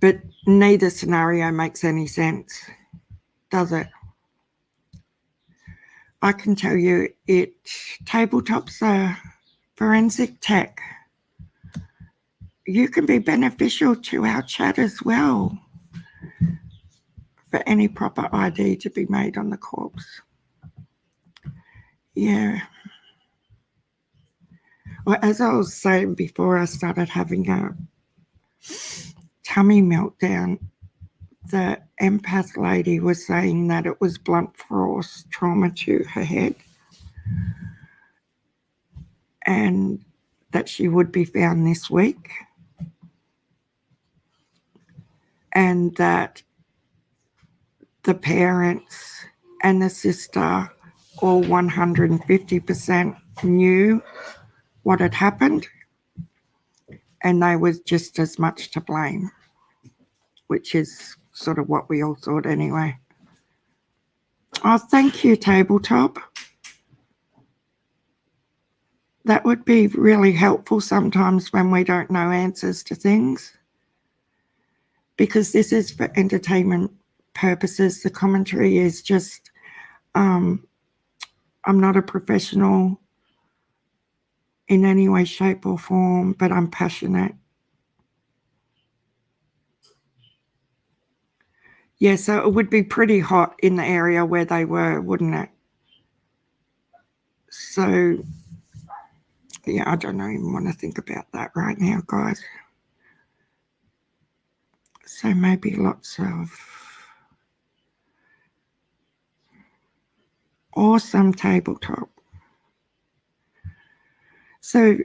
But neither scenario makes any sense, does it? I can tell you tabletop's a forensic tech. You can be beneficial to our chat as well for any proper ID to be made on the corpse. Yeah. Well, as I was saying before I started having a tummy meltdown, the empath lady was saying that it was blunt force trauma to her head and that she would be found this week, and that the parents and the sister all 150% knew what had happened, and they was just as much to blame, which is sort of what we all thought anyway. Oh, thank you, Tabletop. That would be really helpful sometimes when we don't know answers to things, because this is for entertainment purposes. The commentary is just, I'm not a professional in any way, shape or form, but I'm passionate. Yeah, so it would be pretty hot in the area where they were, wouldn't it? So, yeah, I don't even want to think about that right now, guys. So maybe lots of awesome Tabletop. So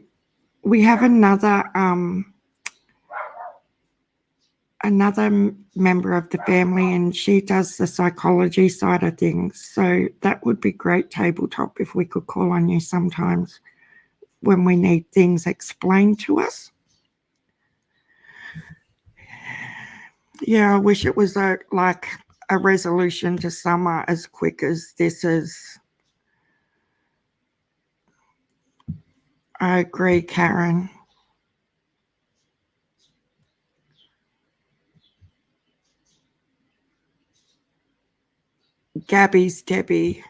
we have another member of the family, and she does the psychology side of things. So that would be great, Tabletop, if we could call on you sometimes when we need things explained to us. Yeah, I wish it was like a resolution to summer as quick as this is. I agree, Karen. Gabby's Debbie.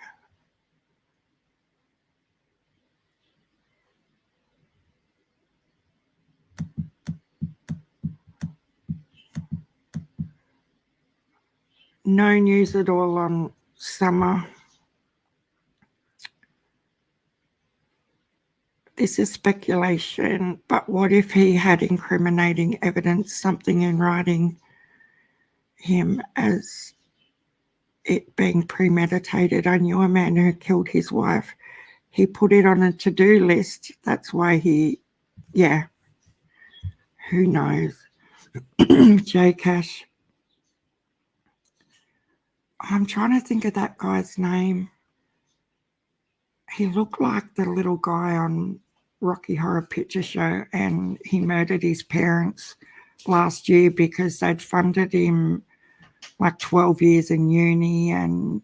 No news at all on summer. This is speculation, but what if he had incriminating evidence, something in writing him as it being premeditated? I knew a man who killed his wife. He put it on a to-do list. That's why yeah, who knows? J Cash. I'm trying to think of that guy's name. He looked like the little guy on Rocky Horror Picture Show, and he murdered his parents last year because they'd funded him like 12 years in uni, and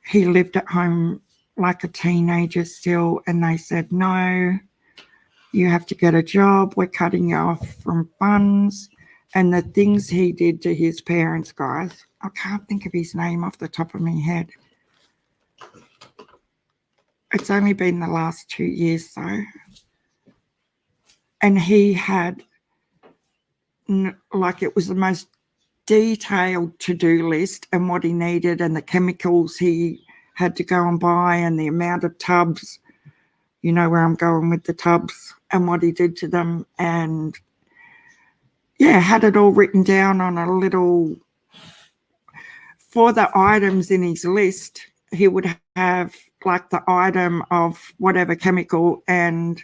he lived at home like a teenager still, and they said, no, you have to get a job, we're cutting you off from funds. And the things he did to his parents, guys, I can't think of his name off the top of my head. It's only been the last 2 years though. And he had, like, it was the most detailed to-do list and what he needed and the chemicals he had to go and buy and the amount of tubs, you know where I'm going with the tubs, and what he did to them. And yeah, had it all written down on a little, for the items in his list, he would have like the item of whatever chemical and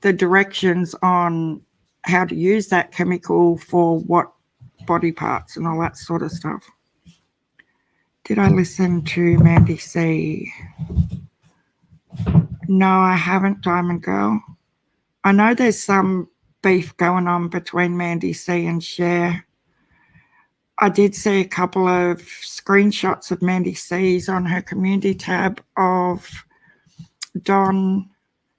the directions on how to use that chemical for what body parts and all that sort of stuff. Did I listen to Mandy C? No, I haven't, Diamond Girl. I know there's some beef going on between Mandy C and Cher. I did see a couple of screenshots of Mandy C's on her community tab of Don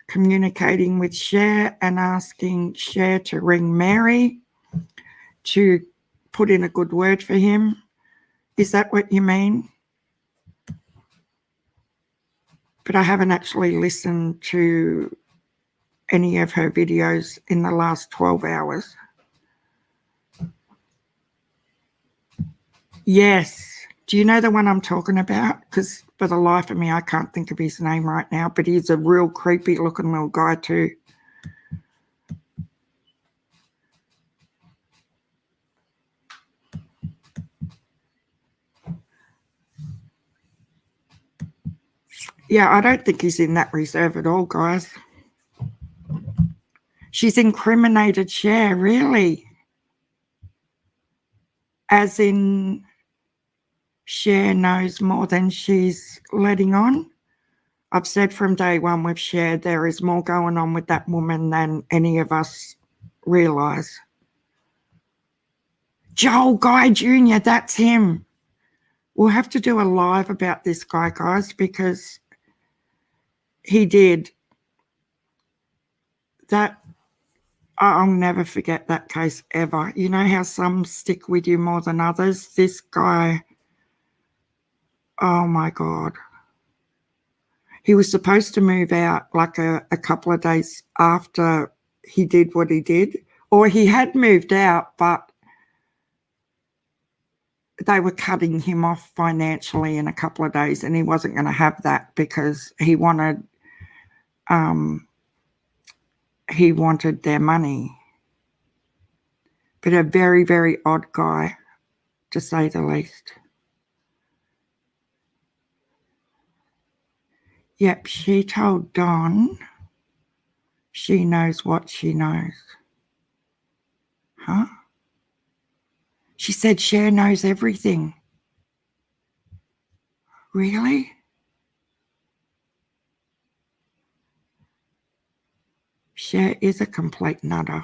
communicating with Cher and asking Cher to ring Mary to put in a good word for him. Is that what you mean? But I haven't actually listened to any of her videos in the last 12 hours. Yes. Do you know the one I'm talking about? Because for the life of me, I can't think of his name right now, but he's a real creepy looking little guy too. Yeah, I don't think he's in that reserve at all, guys. She's incriminated Cher, really? As in, Cher knows more than she's letting on? I've said from day one with Cher, there is more going on with that woman than any of us realise. Joel Guy Jr., that's him. We'll have to do a live about this guy, guys, because he did that. I'll never forget that case ever. You know how some stick with you more than others? This guy, oh my God. He was supposed to move out like a couple of days after he did what he did, or he had moved out, but they were cutting him off financially in a couple of days, and he wasn't going to have that because he wanted their money. But a very, very odd guy, to say the least. Yep, she told Don she knows what she knows. Huh? She said Cher knows everything. Really? Cher is a complete nutter.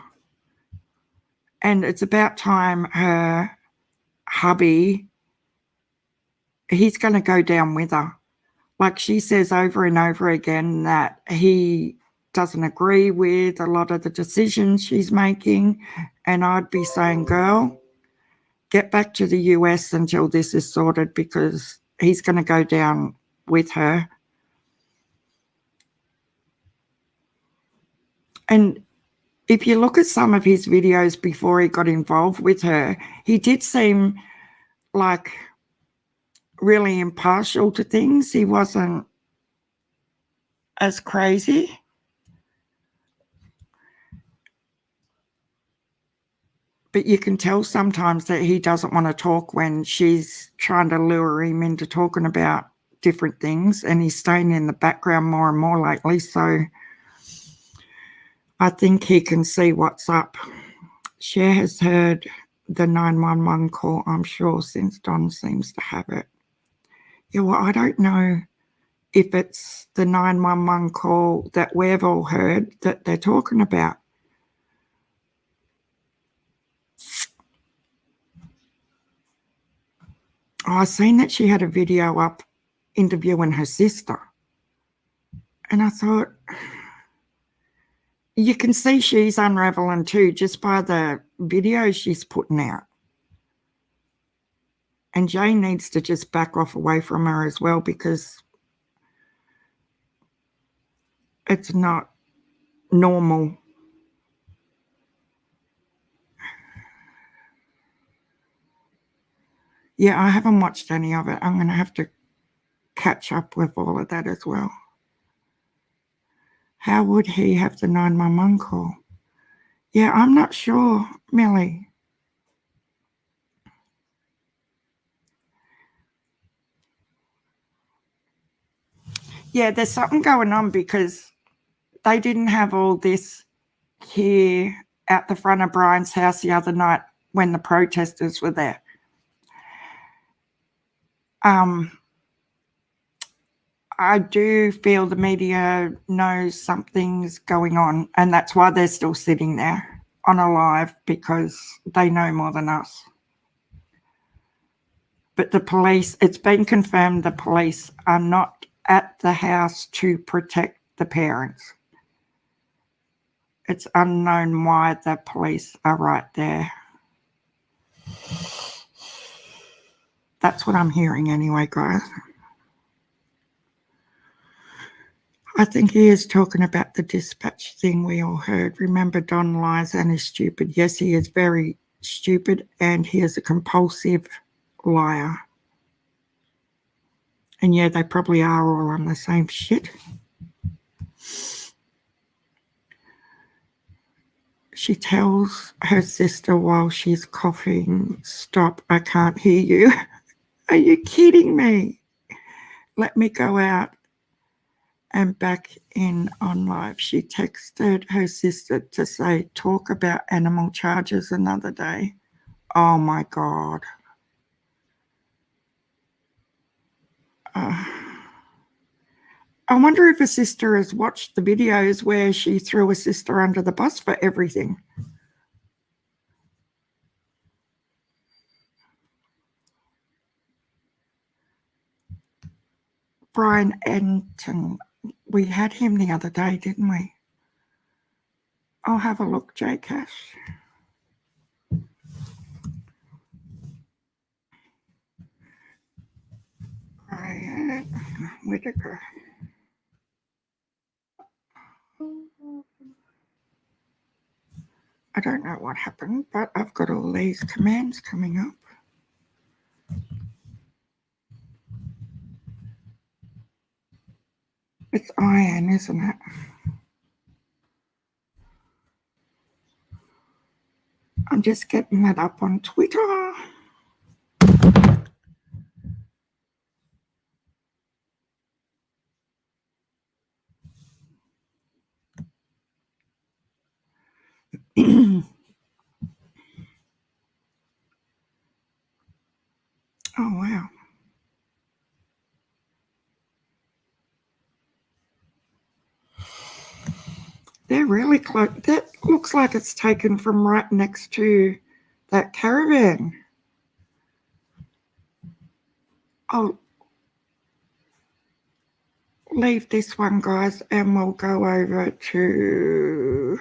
And it's about time her hubby, he's going to go down with her. Like she says over and over again that he doesn't agree with a lot of the decisions she's making. And I'd be saying, girl, get back to the US until this is sorted, because he's going to go down with her. And if you look at some of his videos before he got involved with her, he did seem like really impartial to things. He wasn't as crazy. But you can tell sometimes that he doesn't want to talk when she's trying to lure him into talking about different things, and he's staying in the background more and more lately. So I think he can see what's up. Cher has heard the 911 call, I'm sure, since Don seems to have it. Yeah, well, I don't know if it's the 911 call that we've all heard that they're talking about. Oh, I seen that she had a video up interviewing her sister. And I thought, you can see she's unraveling too just by the videos she's putting out. And Jane needs to just back off away from her as well, because it's not normal. Yeah, I haven't watched any of it. I'm going to have to catch up with all of that as well. How would he have the 911 call? Yeah, I'm not sure, Millie. Yeah, there's something going on, because they didn't have all this here at the front of Brian's house the other night when the protesters were there. I do feel the media knows something's going on, and that's why they're still sitting there on a live, because they know more than us. But the police, it's been confirmed the police are not at the house to protect the parents. It's unknown why the police are right there. That's what I'm hearing anyway, guys. I think he is talking about the dispatch thing we all heard. Remember, Don lies and is stupid. Yes, he is very stupid, and he is a compulsive liar. And yeah, they probably are all on the same shit. She tells her sister while she's coughing, "Stop, I can't hear you." Are you kidding me? Let me go out and back in on live. She texted her sister to say, "Talk about animal charges another day." Oh my God. I wonder if a sister has watched the videos where she threw a sister under the bus for everything. Brian Enton, we had him the other day, didn't we? I'll have a look, J Cash. Brian Whitaker. I don't know what happened, but I've got all these commands coming up. It's Ian, isn't it? I'm just getting that up on Twitter. Oh, wow. They're really close. That looks like it's taken from right next to that caravan. I'll leave this one, guys, and we'll go over to...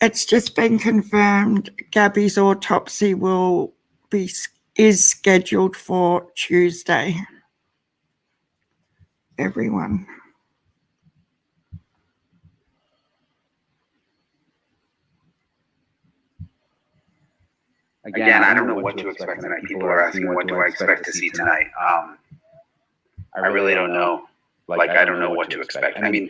It's just been confirmed Gabby's autopsy is scheduled for Tuesday. Everyone. Again, I don't know what to expect tonight. People are asking, what do I expect to see tonight? I really don't know. I don't know what to expect. I mean,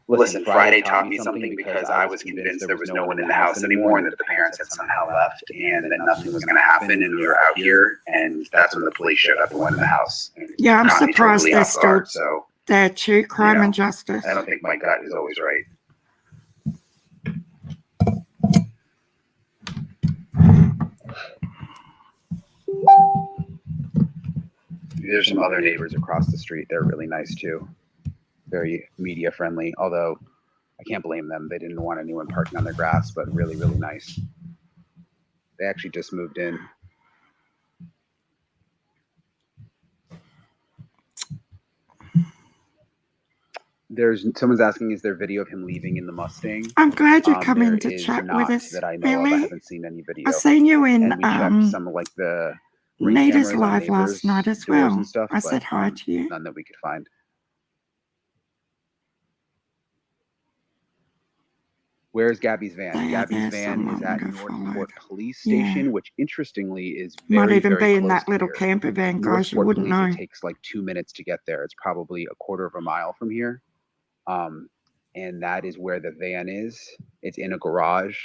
listen, Friday taught me something because I was convinced there was no one in the house anymore and that the parents had somehow left and that nothing was going to happen and we were out here. And that's when the police showed up and went in the house. Yeah, I'm surprised they're still there too. Crime and justice. I don't think my gut is always right. There's some other neighbors across the street. They're really nice too. Very media friendly, although I can't blame them. They didn't want anyone parking on their grass, but really, really nice. They actually just moved in. Someone's asking, is there video of him leaving in the Mustang? I'm glad you're coming to chat with us, that I know of. I haven't seen any video. I've seen you in and we checked some of like the Nita's live last night as well. And stuff, I said hi to you. None that we could find. Where's Gabby's van? Gabby's van is at Northport Police Station, which interestingly is might even be in that little camper van, guys. You wouldn't know. It takes like 2 minutes to get there. It's probably a quarter of a mile from here. And that is where the van is. It's in a garage,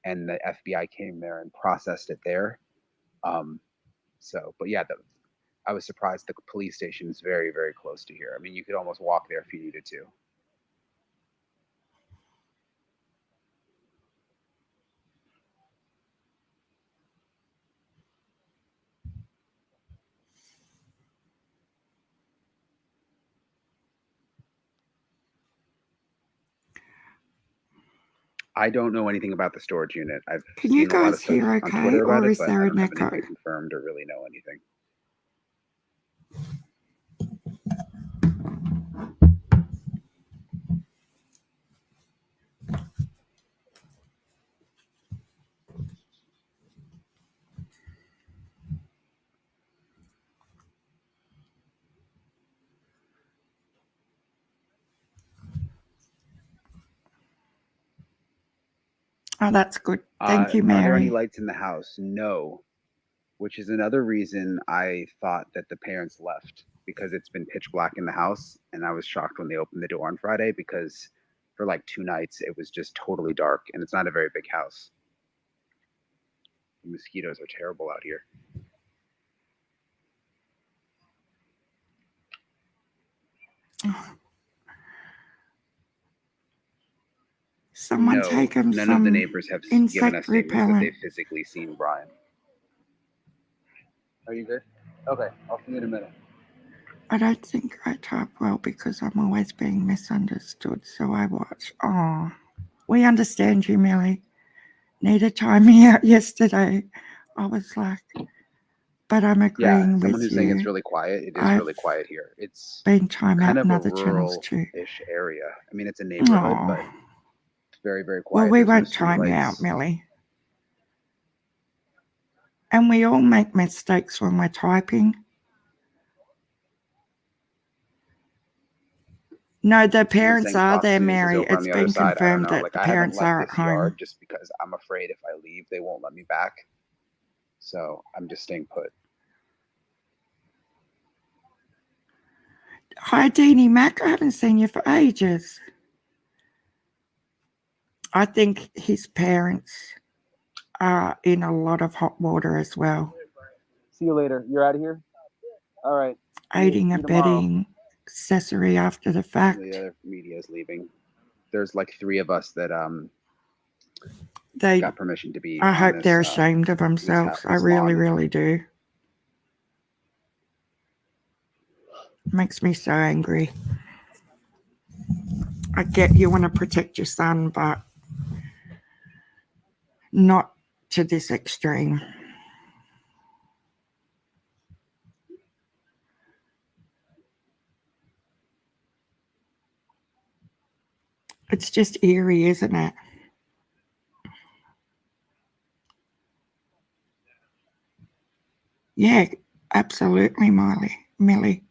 and the FBI came there and processed it there. But yeah, I was surprised the police station is very, very close to here. I mean, you could almost walk there if you needed to. I don't know anything about the storage unit. I've Can you seen a lot of guys stuff hear on okay, Twitter about or it, is but there I an don't have echo? anything confirmed or really know anything. Oh, that's good. Thank you, Are there any Mary. lights in the house? No, which is another reason I thought that the parents left because it's been pitch black in the house. And I was shocked when they opened the door on Friday because for like 2 nights it was just totally dark and it's not a very big house. The mosquitoes are terrible out here. Someone No, take him none of the some neighbors have given insect us statements that repellent. they've physically seen Brian. Are you good? Okay, I'll see you in a minute. I don't think I type well because I'm always being misunderstood, so I watch. Oh, we understand you, Millie. Nita timed me out yesterday. I was like, but I'm agreeing Someone with who's saying it's you. really quiet. It is I've really quiet here. It's been timed kind out of in a other channels too. rural-ish area. I mean, it's a neighborhood, Oh, but it's very, very well, quiet. we There's no won't time you out, streetlights. Millie. And we all make mistakes when we're typing. No, the parents Saying are Fox there, News is Mary. over on It's the other been side. I don't confirmed know. that Like, the I haven't parents are left at this yard home. just because I'm afraid if I leave, they won't let me back. So I'm just staying put. Hi, Deanie Mac. I haven't seen you for ages. I think his parents are in a lot of hot water as well. See you later. You're out of here? All right. Aiding, abetting, accessory after the fact. The other media is leaving. There's like 3 of us that They got permission to be. I on hope this, they're ashamed of themselves. I really, really do. Makes me so angry. I get you want to protect your son, but not to this extreme. It's just eerie, isn't it? Yeah, absolutely, Millie.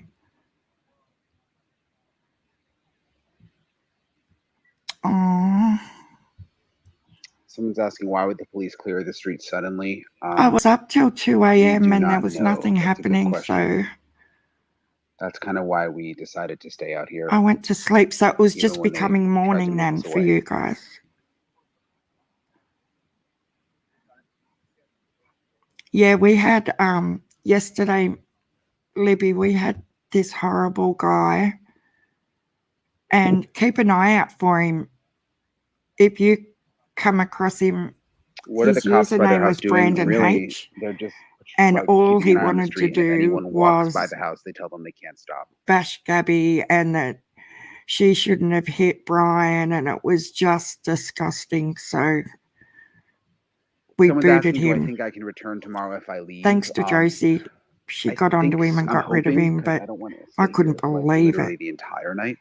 Oh, Someone's asking why would the police clear the street suddenly? I was up till 2 a.m. and there was nothing That's a good happening, question. so That's kind of why we decided to stay out here. I went to sleep. So it was Even just when they becoming tried to morning move then us for away. you guys. Yeah, we had yesterday, Libby, we had this horrible guy, and keep an eye out for him. If you come across him, What are the his cops by their username house was doing? Brandon Really, H, they're just and like all keeping he an eye on the wanted to street. And if do anyone walks by was the house, they tell them they can't stop. bash Gabby and that she shouldn't have hit Brian, and it was just disgusting. So we Someone's booted asking, do I him. think I can return tomorrow if I leave? Thanks to Josie. She got onto him and got rid of him, but I couldn't believe literally it. the entire night.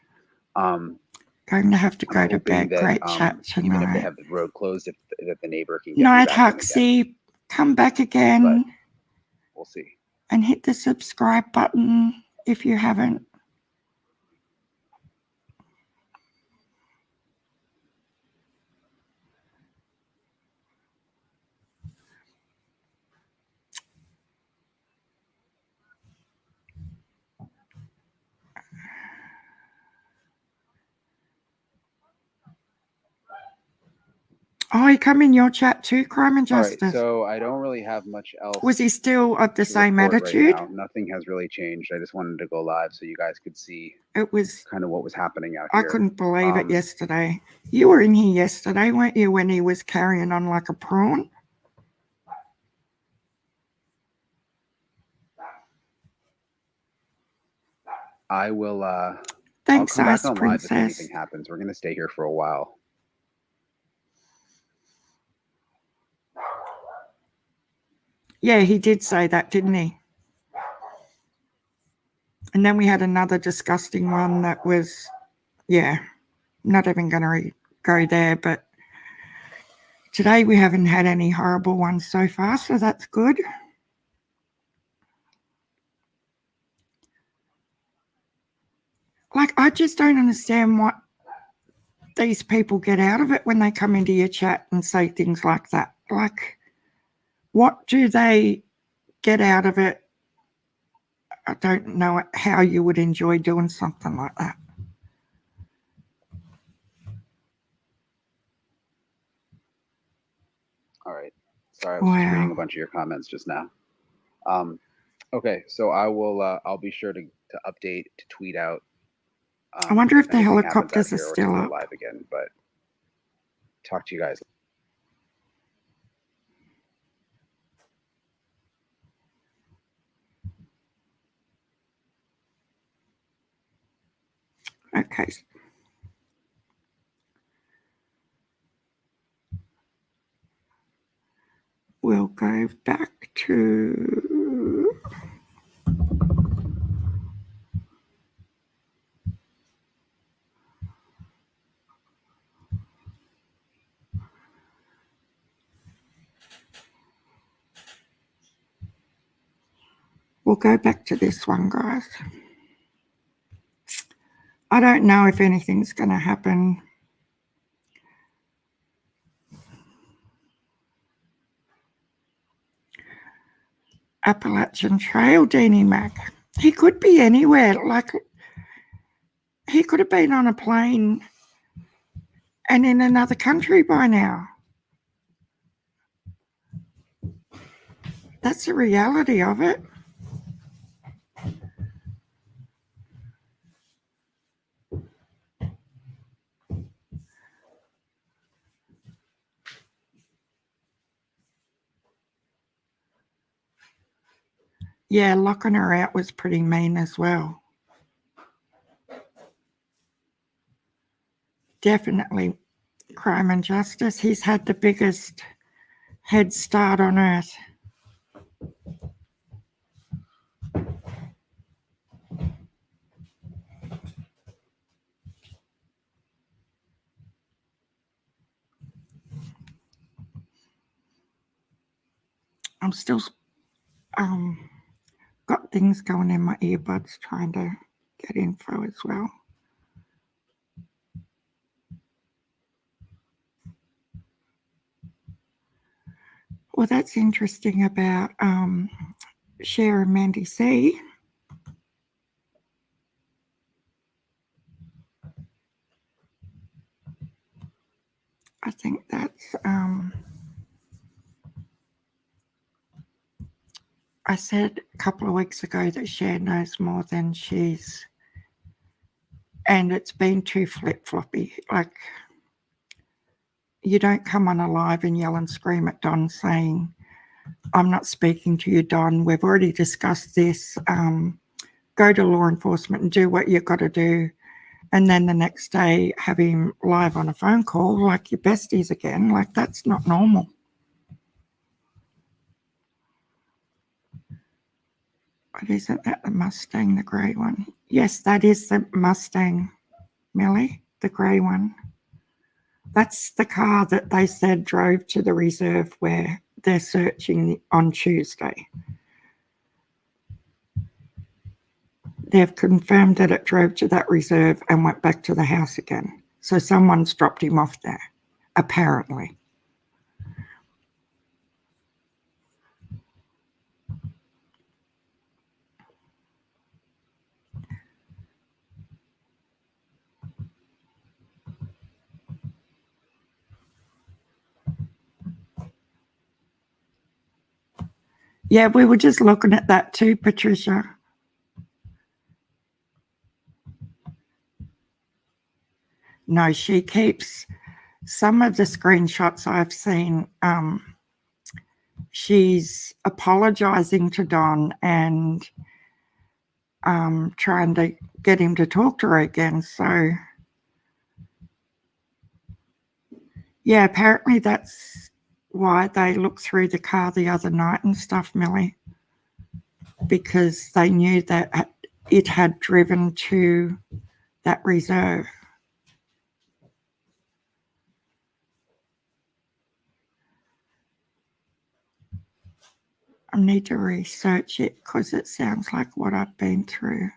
Going to have to I'm go to hoping bed. that Great chat even if they tonight. have the road closed, that the neighbor can get me Night, back in again. Huxley. Come back again. But we'll see. And hit the subscribe button if you haven't. Oh, he come in your chat too, Crime and All right, Justice. so I don't really have much else. Was he still of the to same report attitude? Right now. Nothing has really changed. I just wanted to go live so you guys could see It was kind of what was happening out I here. couldn't believe it yesterday. You were in here yesterday, weren't you, when he was carrying on like a prawn? I will Thanks, I'll come back Ice on live if Princess. anything happens. We're gonna stay here for a while. Yeah, he did say that, didn't he? And then we had another disgusting one that was, yeah, not even going to go there, but today we haven't had any horrible ones so far, so that's good. Like, I just don't understand what these people get out of it when they come into your chat and say things like that. Like, what do they get out of it? I don't know how you would enjoy doing something like that. All right. Sorry, I was just reading a Wow. bunch of your comments just now. Okay, so I will. I'll be sure to update, to tweet out. I wonder if the anything happens out helicopters are here or to still go up. live again. But talk to you guys. Okay. We'll go back to this one, guys. I don't know if anything's going to happen. Appalachian Trail, Deanie Mac. He could be anywhere. Like, he could have been on a plane and in another country by now. That's the reality of it. Yeah, locking her out was pretty mean as well. Definitely Crime and Justice. He's had the biggest head start on earth. I'm still got things going in my earbuds trying to get info as well. Well, that's interesting about Cher and Mandy C. I think that's I said a couple of weeks ago that Cher knows more than she's, and it's been too flip-floppy. Like, you don't come on a live and yell and scream at Don saying, I'm not speaking to you, Don. We've already discussed this. Go to law enforcement and do what you've got to do. And then the next day have him live on a phone call like your besties again. Like, that's not normal. But isn't that the Mustang, the grey one? Yes, that is the Mustang, Millie, the grey one. That's the car that they said drove to the reserve where they're searching on Tuesday. They've confirmed that it drove to that reserve and went back to the house again. So someone's dropped him off there, apparently. Yeah, we were just looking at that too, Patricia. No, she keeps some of the screenshots I've seen. She's apologizing to Don and trying to get him to talk to her again. So, yeah, apparently that's why they looked through the car the other night and stuff, Millie, because they knew that it had driven to that reserve. I need to research it because it sounds like what I've been through.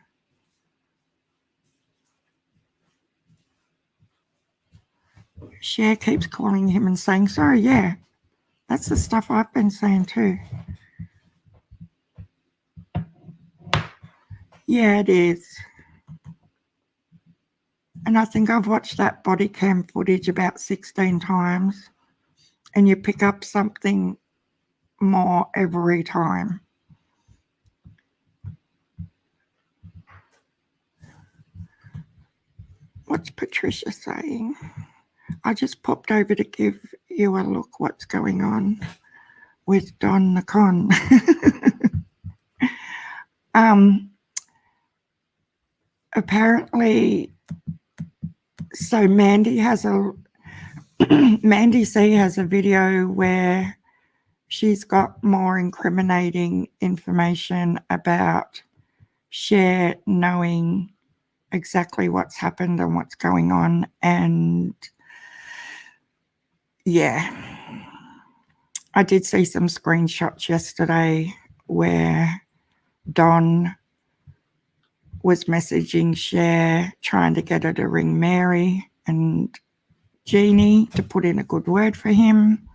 Cher keeps calling him and saying, sorry, yeah, that's the stuff I've been saying too. Yeah, it is. And I think I've watched that body cam footage about 16 times, and you pick up something more every time. What's Patricia saying? I just popped over to give you a look what's going on with Don the Con. Apparently, so Mandy C has a video where she's got more incriminating information about Cher knowing exactly what's happened and what's going on. And yeah, I did see some screenshots yesterday where Don was messaging Cher, trying to get her to ring Mary and Jeannie to put in a good word for him.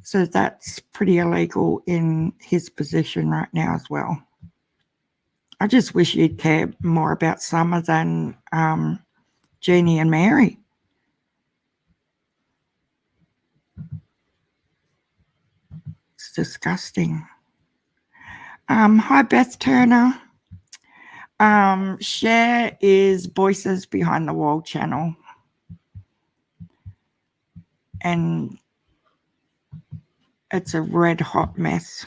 So that's pretty illegal in his position right now as well. I just wish he'd care more about Summer than Jeannie and Mary. It's disgusting. Hi, Beth Turner. Cher is Voices Behind the Wall channel. And it's a red hot mess.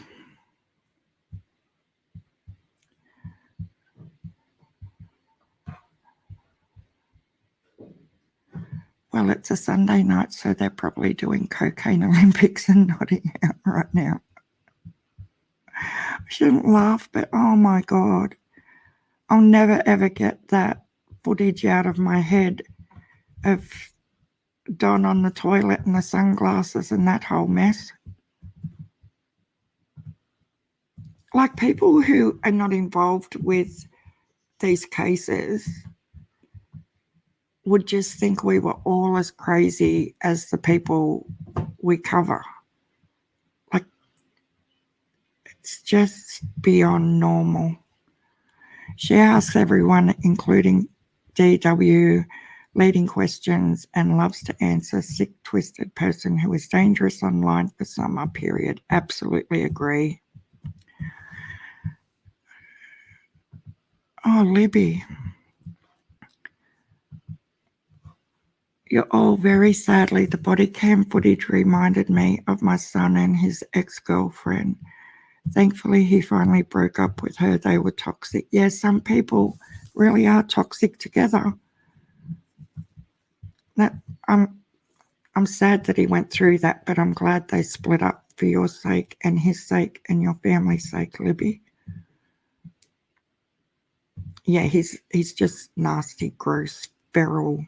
Well, it's a Sunday night, so they're probably doing cocaine Olympics and nodding out right now. I shouldn't laugh, but oh my God. I'll never ever get that footage out of my head of Don on the toilet and the sunglasses and that whole mess. Like, people who are not involved with these cases would just think we were all as crazy as the people we cover. Like, it's just beyond normal. She asks everyone, including DW, leading questions and loves to answer. Sick, twisted person who is dangerous online for Summer, period. Absolutely agree. Oh, Libby. You're all very sadly, the body cam footage reminded me of my son and his ex-girlfriend. Thankfully, he finally broke up with her. They were toxic. Yeah, some people really are toxic together. That I'm sad that he went through that, but I'm glad they split up for your sake and his sake and your family's sake, Libby. Yeah, he's just nasty, gross, feral.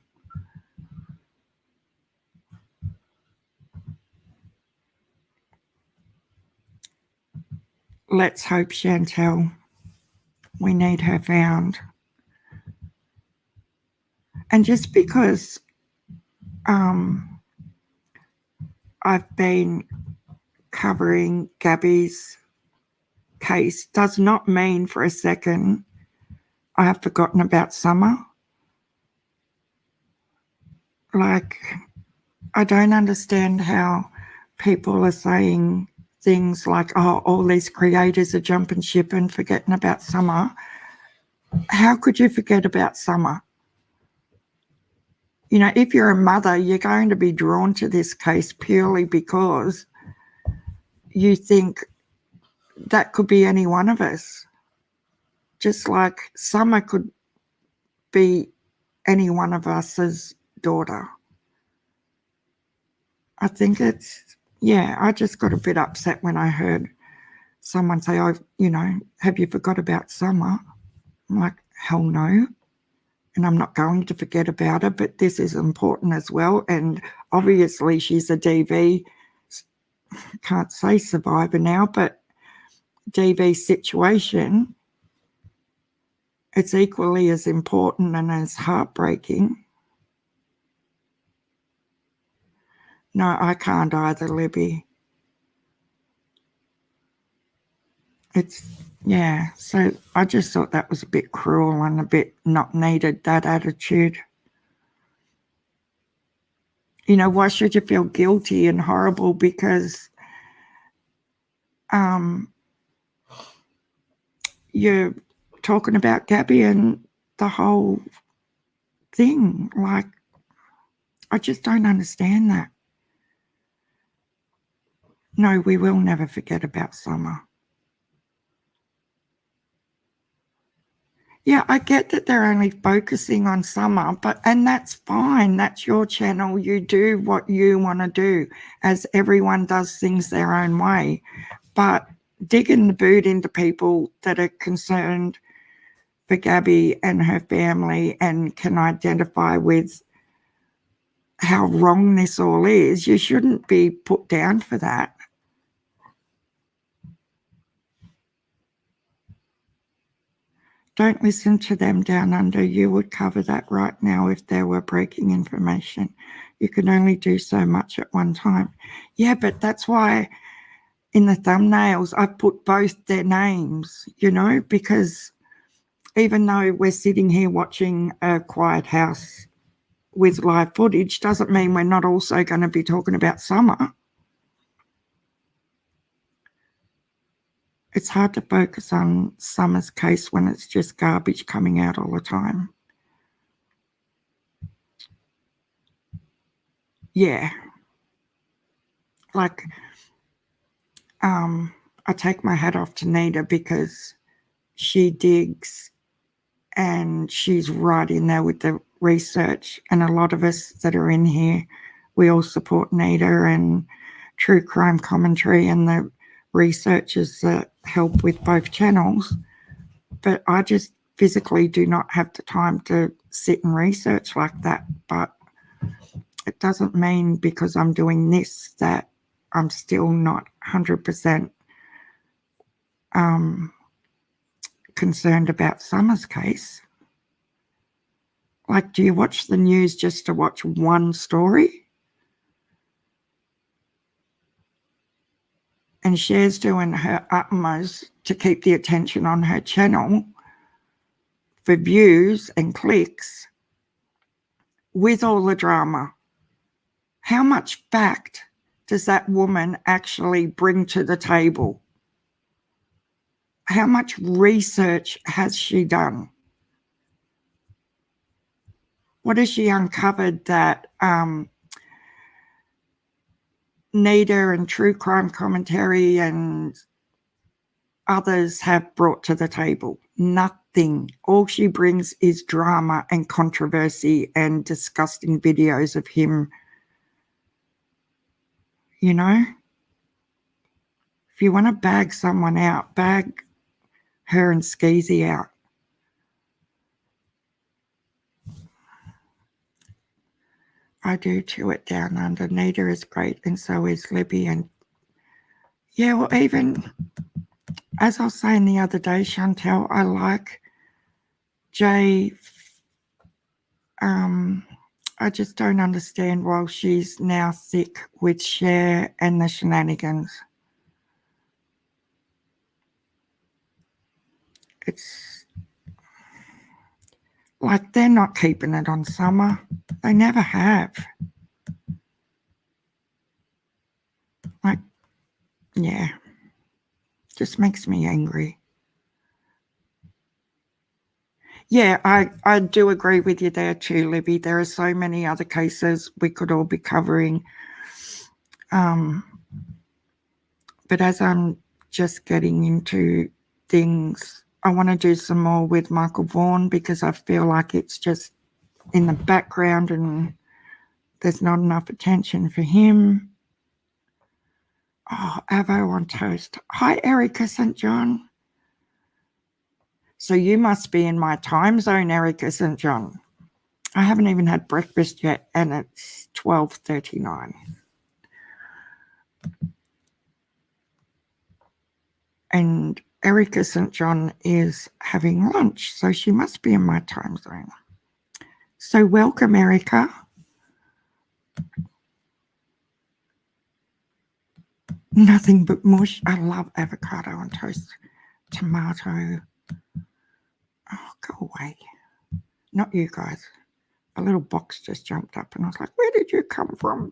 Let's hope, Chantel. We need her found. And just because I've been covering Gabby's case does not mean for a second I have forgotten about Summer. Like, I don't understand how people are saying things like, oh, all these creators are jumping ship and forgetting about Summer. How could you forget about Summer? You know, if you're a mother, you're going to be drawn to this case purely because you think that could be any one of us. Just like Summer could be any one of us's daughter. I think it's, yeah, I just got a bit upset when I heard someone say, oh, you know, have you forgot about Summer? I'm like, hell no. And I'm not going to forget about her, but this is important as well. And obviously she's a DV, can't say survivor now, but DV situation, it's equally as important and as heartbreaking. No, I can't either, Libby. It's, yeah, so I just thought that was a bit cruel and a bit not needed, that attitude. You know, why should you feel guilty and horrible because you're talking about Gabby and the whole thing? Like, I just don't understand that. No, we will never forget about Summer. Yeah, I get that they're only focusing on Summer, and that's fine. That's your channel. You do what you want to do, as everyone does things their own way. But digging the boot into people that are concerned for Gabby and her family and can identify with how wrong this all is, you shouldn't be put down for that. Don't listen to them down under. You would cover that right now if there were breaking information. You can only do so much at one time. Yeah, but that's why in the thumbnails I put both their names, you know, because even though we're sitting here watching a quiet house with live footage, doesn't mean we're not also going to be talking about Summer. It's hard to focus on Summer's case when it's just garbage coming out all the time. Yeah. Like, I take my hat off to Nita because she digs and she's right in there with the research. And a lot of us that are in here, we all support Nita and true crime commentary and the researchers that help with both channels. But I just physically do not have the time to sit and research like that. But it doesn't mean because I'm doing this that I'm still not 100% concerned about Summer's case. Like, do you watch the news just to watch one story? And Cher's doing her utmost to keep the attention on her channel for views and clicks with all the drama. How much fact does that woman actually bring to the table? How much research has she done? What has she uncovered that Nita and True Crime Commentary and others have brought to the table? Nothing. All she brings is drama and controversy and disgusting videos of him. You know, if you want to bag someone out, bag her and Skeezy out. I do too it down under. Nita is great and so is Libby. And yeah, well, even as I was saying the other day, Chantel, I like Jay. I just don't understand why she's now sick with Cher and the shenanigans. It's like they're not keeping it on Summer. They never have. Like, Yeah, just makes me angry. Yeah, I do agree with you there too, Libby. There are so many other cases we could all be covering. But as I'm just getting into things, I want to do some more with Michael Vaughan because I feel like it's just in the background and there's not enough attention for him. Oh, Avo on toast. Hi, Erica St. John. So you must be in my time zone, Erica St. John. I haven't even had breakfast yet, and it's 12:39. And Erica St. John is having lunch, so she must be in my time zone. So welcome, Erica. Nothing but mush. I love avocado on toast. Tomato. Oh, go away. Not you guys. A little box just jumped up and I was like, where did you come from?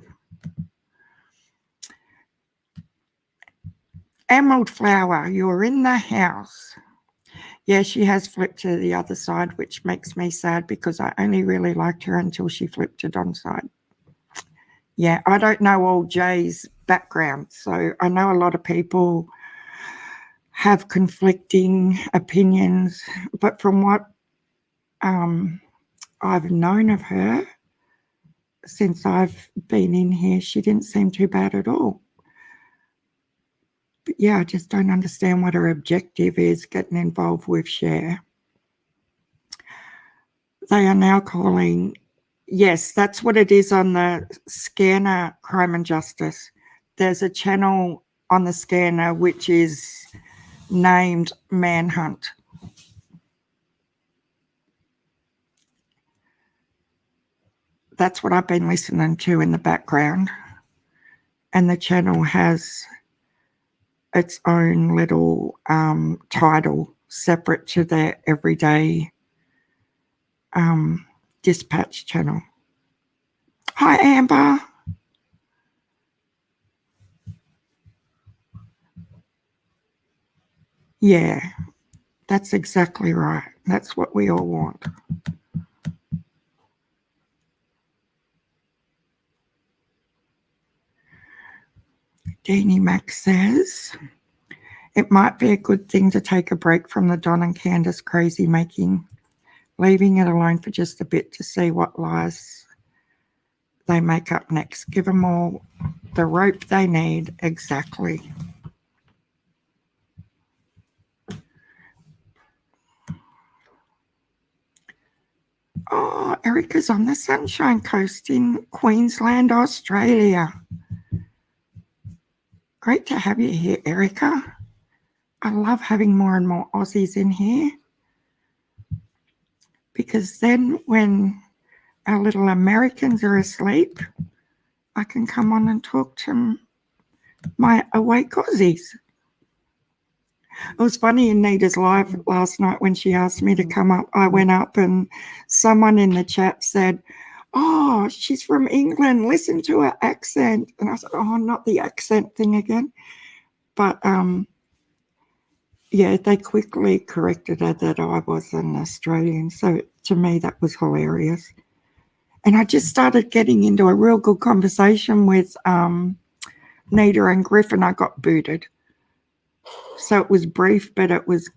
Emerald Flower, you're in the house. Yeah, she has flipped to the other side, which makes me sad because I only really liked her until she flipped to Don's side. Yeah, I don't know all Jay's background, so I know a lot of people have conflicting opinions, but from what I've known of her since I've been in here, she didn't seem too bad at all. But yeah, I just don't understand what her objective is getting involved with Cher. They are now calling, yes, that's what it is on the scanner, Crime and Justice. There's a channel on the scanner which is named Manhunt. That's what I've been listening to in the background. And the channel has its own little title separate to their everyday dispatch channel. Hi, Amber. Yeah, that's exactly right. That's what we all want. Deanie Max says, it might be a good thing to take a break from the Don and Candace crazy making, leaving it alone for just a bit to see what lies they make up next. Give them all the rope they need. Exactly. Oh, Erica's on the Sunshine Coast in Queensland, Australia. Great to have you here, Erica. I love having more and more Aussies in here because then when our little Americans are asleep, I can come on and talk to my awake Aussies. It was funny in Nita's live last night when she asked me to come up. I went up and someone in the chat said, oh, she's from England. Listen to her accent. And I said, oh, not the accent thing again. But yeah, they quickly corrected her that I was an Australian. So to me, that was hilarious. And I just started getting into a real good conversation with Nita and Griff, and I got booted. So it was brief, but it was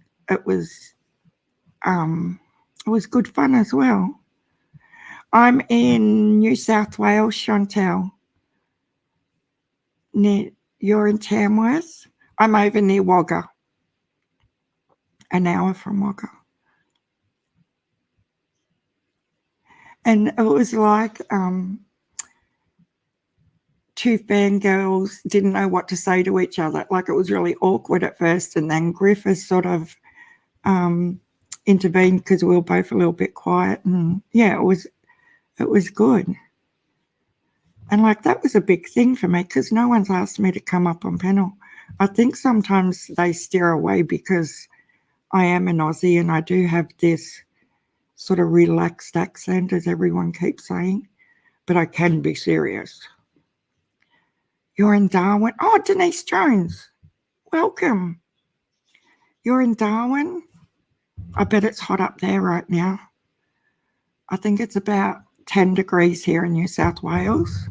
good fun as well. I'm in New South Wales, Chantel. You're in Tamworth. I'm over near Wagga. An hour from Wagga. And it was like two fangirls didn't know what to say to each other. Like it was really awkward at first. And then Griffith sort of intervened because we were both a little bit quiet. And yeah, it was good. And like that was a big thing for me because no one's asked me to come up on panel. I think sometimes they steer away because I am an Aussie and I do have this sort of relaxed accent, as everyone keeps saying, but I can be serious. You're in Darwin. Oh, Denise Jones. welcome. You're in Darwin? I bet it's hot up there right now. I think it's about 10 degrees here in New South Wales.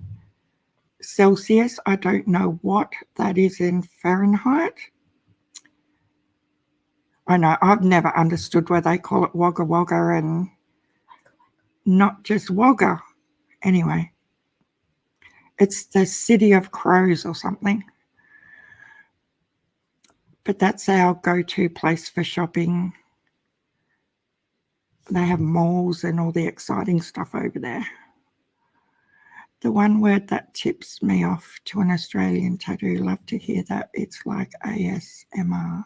Celsius, I don't know what that is in Fahrenheit. I know, I've never understood why they call it Wagga Wagga and not just Wagga. Anyway, it's the City of Crows or something. But that's our go-to place for shopping. They have malls and all the exciting stuff over there. The one word that tips me off to an Australian tattoo, love to hear that. It's like ASMR.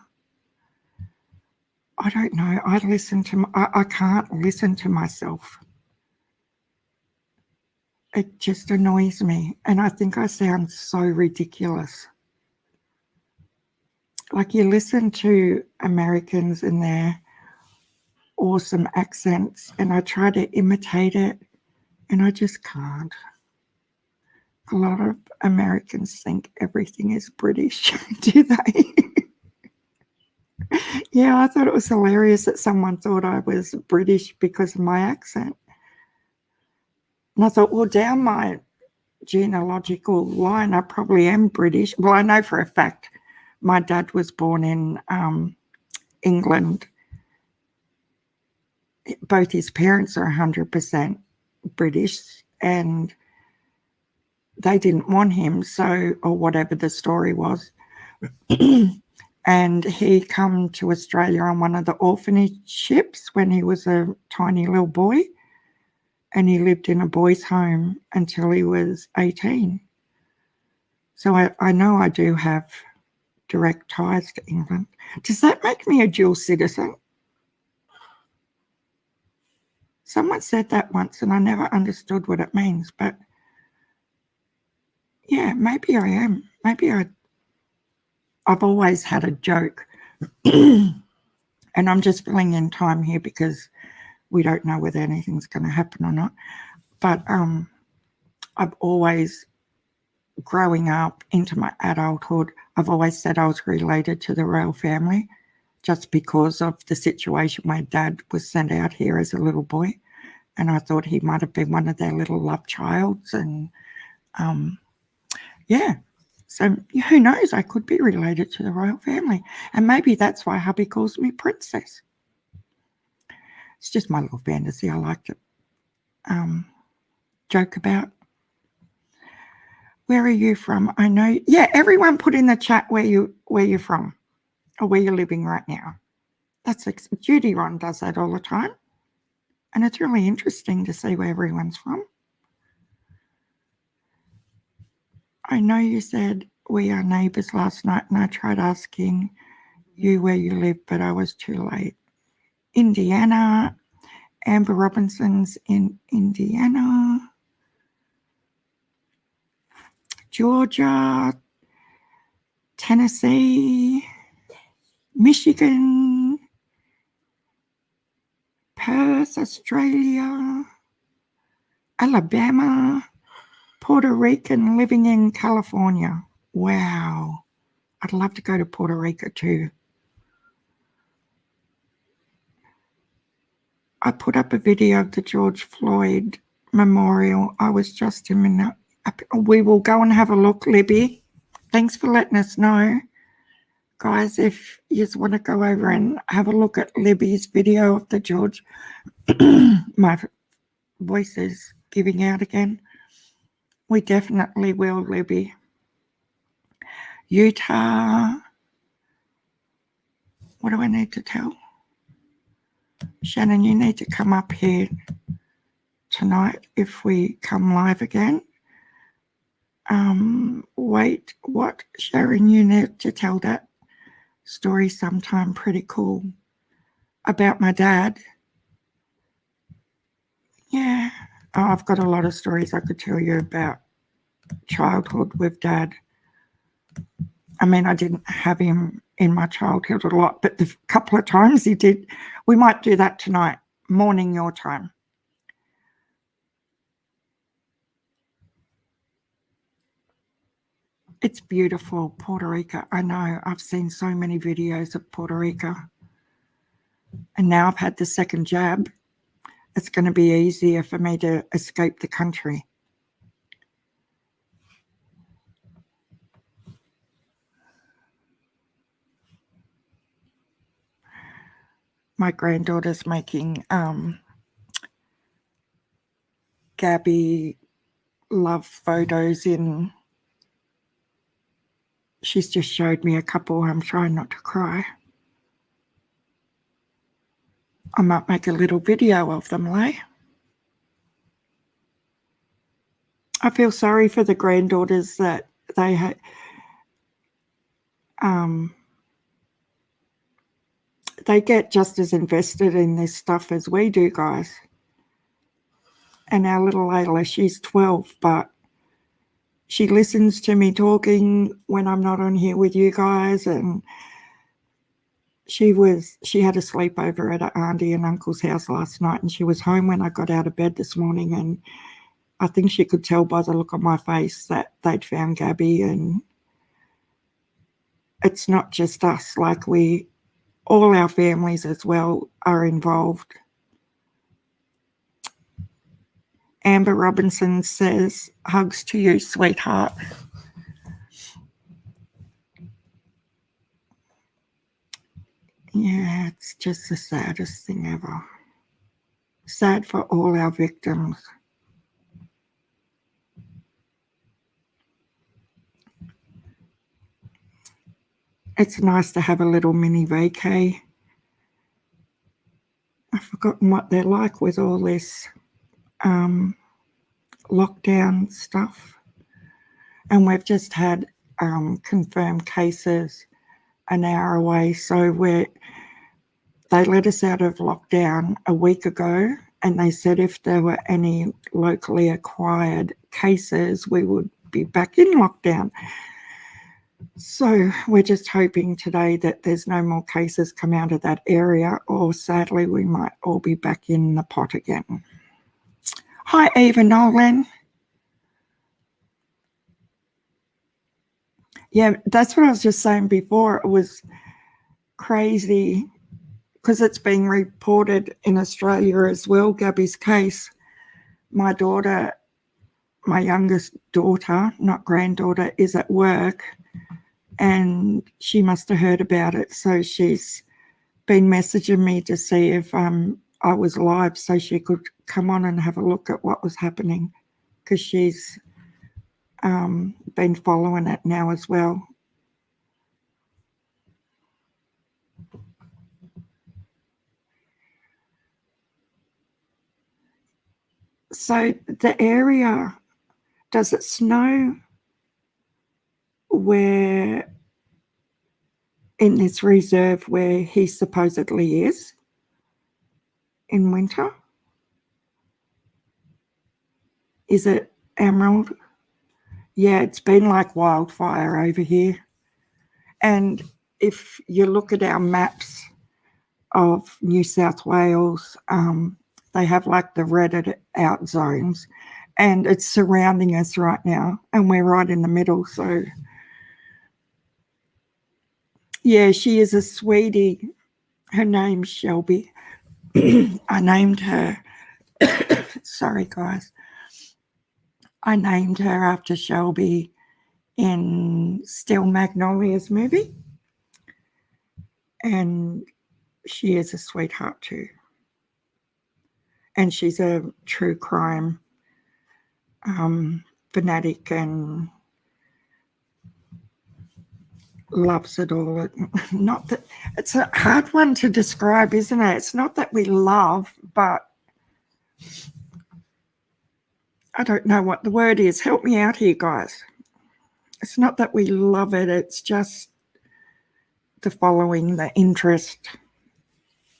I don't know. I can't listen to myself. It just annoys me. And I think I sound so ridiculous. Like you listen to Americans and their awesome accents and I try to imitate it and I just can't. A lot of Americans think everything is British, do they? Yeah, I thought it was hilarious that someone thought I was British because of my accent. And I thought, well, down my genealogical line, I probably am British. Well, I know for a fact my dad was born in England. Both his parents are 100% British and they didn't want him, so, or whatever the story was. And he come to Australia on one of the orphanage ships when he was a tiny little boy. And he lived in a boys' home until he was 18. So I know I do have direct ties to England. Does that make me a dual citizen? Someone said that once and I never understood what it means, but yeah, maybe I am. Maybe I've always had a joke. And I'm just filling in time here because we don't know whether anything's going to happen or not. But I've always, growing up into my adulthood, I've always said I was related to the royal family just because of the situation. My dad was sent out here as a little boy and I thought he might have been one of their little love childs. And yeah, so who knows, I could be related to the royal family. And maybe that's why hubby calls me princess. It's just my little fantasy. I like to joke about. Where are you from? I know. Yeah, everyone put in the chat where you're from or where you're living right now. That's Judy Ron does that all the time. And it's really interesting to see where everyone's from. I know you said we are neighbours last night and I tried asking you where you live, but I was too late. Indiana. Amber Robinson's in Indiana. Georgia. Tennessee. Michigan. Perth, Australia. Alabama. Puerto Rican living in California. Wow. I'd love to go to Puerto Rico too. I put up a video of the George Floyd memorial. I was just in minute. We will go and have a look, Libby. Thanks for letting us know. Guys, if you just want to go over and have a look at Libby's video of the George, my voice is giving out again. We definitely will, Libby. Utah. What do I need to tell? Shannon, you need to come up here tonight if we come live again. Wait, what? Sharon, you need to tell that story sometime. Pretty cool. About my dad. Yeah. Oh, I've got a lot of stories I could tell you about childhood with Dad. I mean, I didn't have him in my childhood a lot, but the couple of times he did. We might do that tonight, morning your time. It's beautiful, Puerto Rico. I know. I've seen so many videos of Puerto Rico. And now I've had the second jab. It's going to be easier for me to escape the country. My granddaughter's making Gabby love photos in. She's just showed me a couple. I'm trying not to cry. I might make a little video of them, Lay. I feel sorry for the granddaughters that they had. They get just as invested in this stuff as we do, guys. And our little Layla, she's 12, but she listens to me talking when I'm not on here with you guys. And she had a sleepover at her auntie and uncle's house last night, and she was home when I got out of bed this morning. And I think she could tell by the look on my face that they'd found Gabby. And it's not just us, like all our families as well are involved. Amber Robinson says, hugs to you, sweetheart. Yeah, it's just the saddest thing ever. Sad for all our victims. It's nice to have a little mini vacay. I've forgotten what they're like with all this lockdown stuff. And we've just had confirmed cases an hour away. So they let us out of lockdown a week ago, and they said if there were any locally acquired cases, we would be back in lockdown. So we're just hoping today that there's no more cases come out of that area, or sadly we might all be back in the pot again. Hi, Eva Nolan. Yeah, that's what I was just saying before. It was crazy because it's being reported in Australia as well, Gabby's case. My daughter, my youngest daughter, not granddaughter, is at work, and she must have heard about it. So she's been messaging me to see if I was live so she could come on and have a look at what was happening, because she's been following it now as well. So the area, does it snow where in this reserve where he supposedly is in winter? Is it Emerald? Yeah, it's been like wildfire over here. And if you look at our maps of New South Wales, they have like the redded out zones, and it's surrounding us right now, and we're right in the middle. So yeah, she is a sweetie. Her name's Shelby. I named her, sorry guys, I named her after Shelby in Steel Magnolia's movie, and she is a sweetheart too. And she's a true crime fanatic and loves it all. Not that it's a hard one to describe, isn't it? It's not that we love, but I don't know what the word is. Help me out here, guys. It's not that we love it. It's just the following, the interest,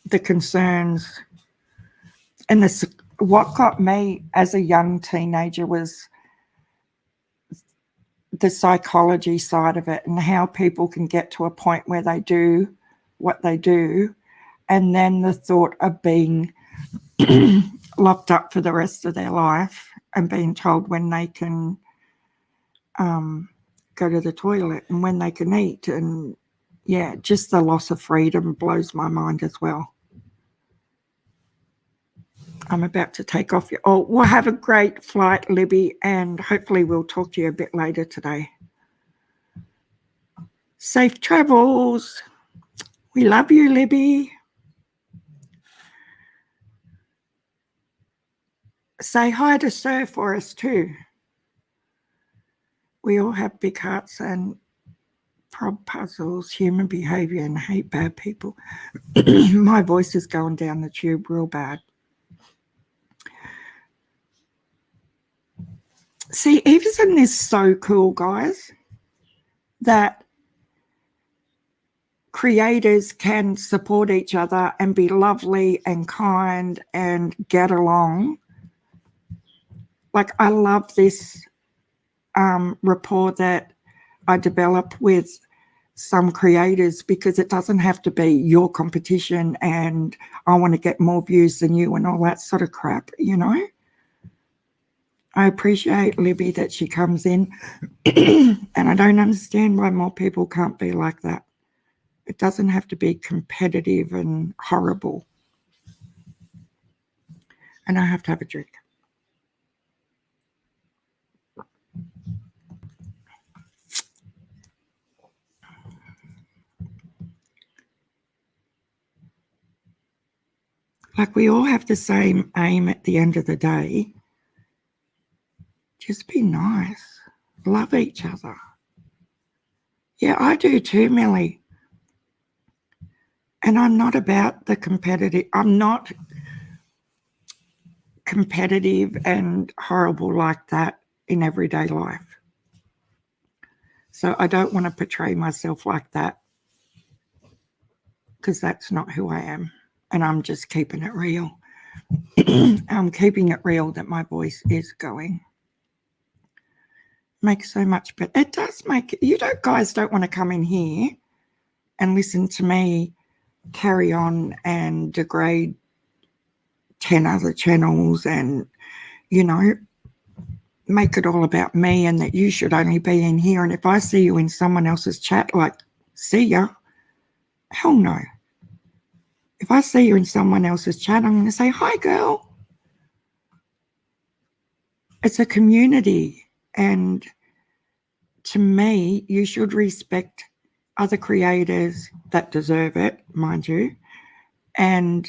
the concerns. And what got me as a young teenager was the psychology side of it, and how people can get to a point where they do what they do, and then the thought of being locked up for the rest of their life and being told when they can go to the toilet and when they can eat. And yeah, just the loss of freedom blows my mind as well. I'm about to take off. Oh, we'll have a great flight, Libby, and hopefully we'll talk to you a bit later today. Safe travels. We love you, Libby. Say hi to Sir for us too. We all have big hearts and prob puzzles, human behaviour, and hate bad people. My voice is going down the tube real bad. See, isn't this so cool, guys, that creators can support each other and be lovely and kind and get along? Like, I love this rapport that I develop with some creators, because it doesn't have to be your competition and I want to get more views than you and all that sort of crap, you know? I appreciate Libby that she comes in and I don't understand why more people can't be like that. It doesn't have to be competitive and horrible. And I have to have a drink. Like, we all have the same aim at the end of the day. Just be nice. Love each other. Yeah, I do too, Millie. And I'm not about the competitive. I'm not competitive and horrible like that in everyday life. So I don't want to portray myself like that, because that's not who I am. And I'm just keeping it real. I'm keeping it real that my voice is going. Makes so much better. It does make, you don't, guys don't want to come in here and listen to me carry on and degrade 10 other channels and, you know, make it all about me and that you should only be in here. And if I see you in someone else's chat, like, see ya. Hell no. If I see you in someone else's chat, I'm going to say, hi, girl. It's a community. And to me, you should respect other creators that deserve it, mind you, and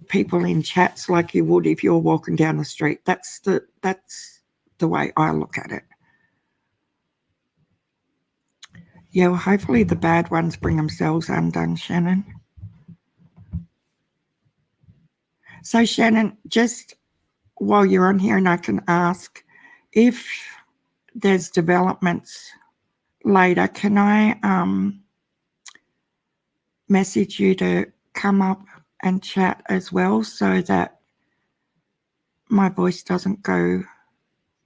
people in chats like you would if you're walking down the street. That's the way I look at it. Yeah, well, hopefully the bad ones bring themselves undone, Shannon. So, Shannon, just while you're on here, and I can ask, if there's developments later, can I message you to come up and chat as well, so that my voice doesn't go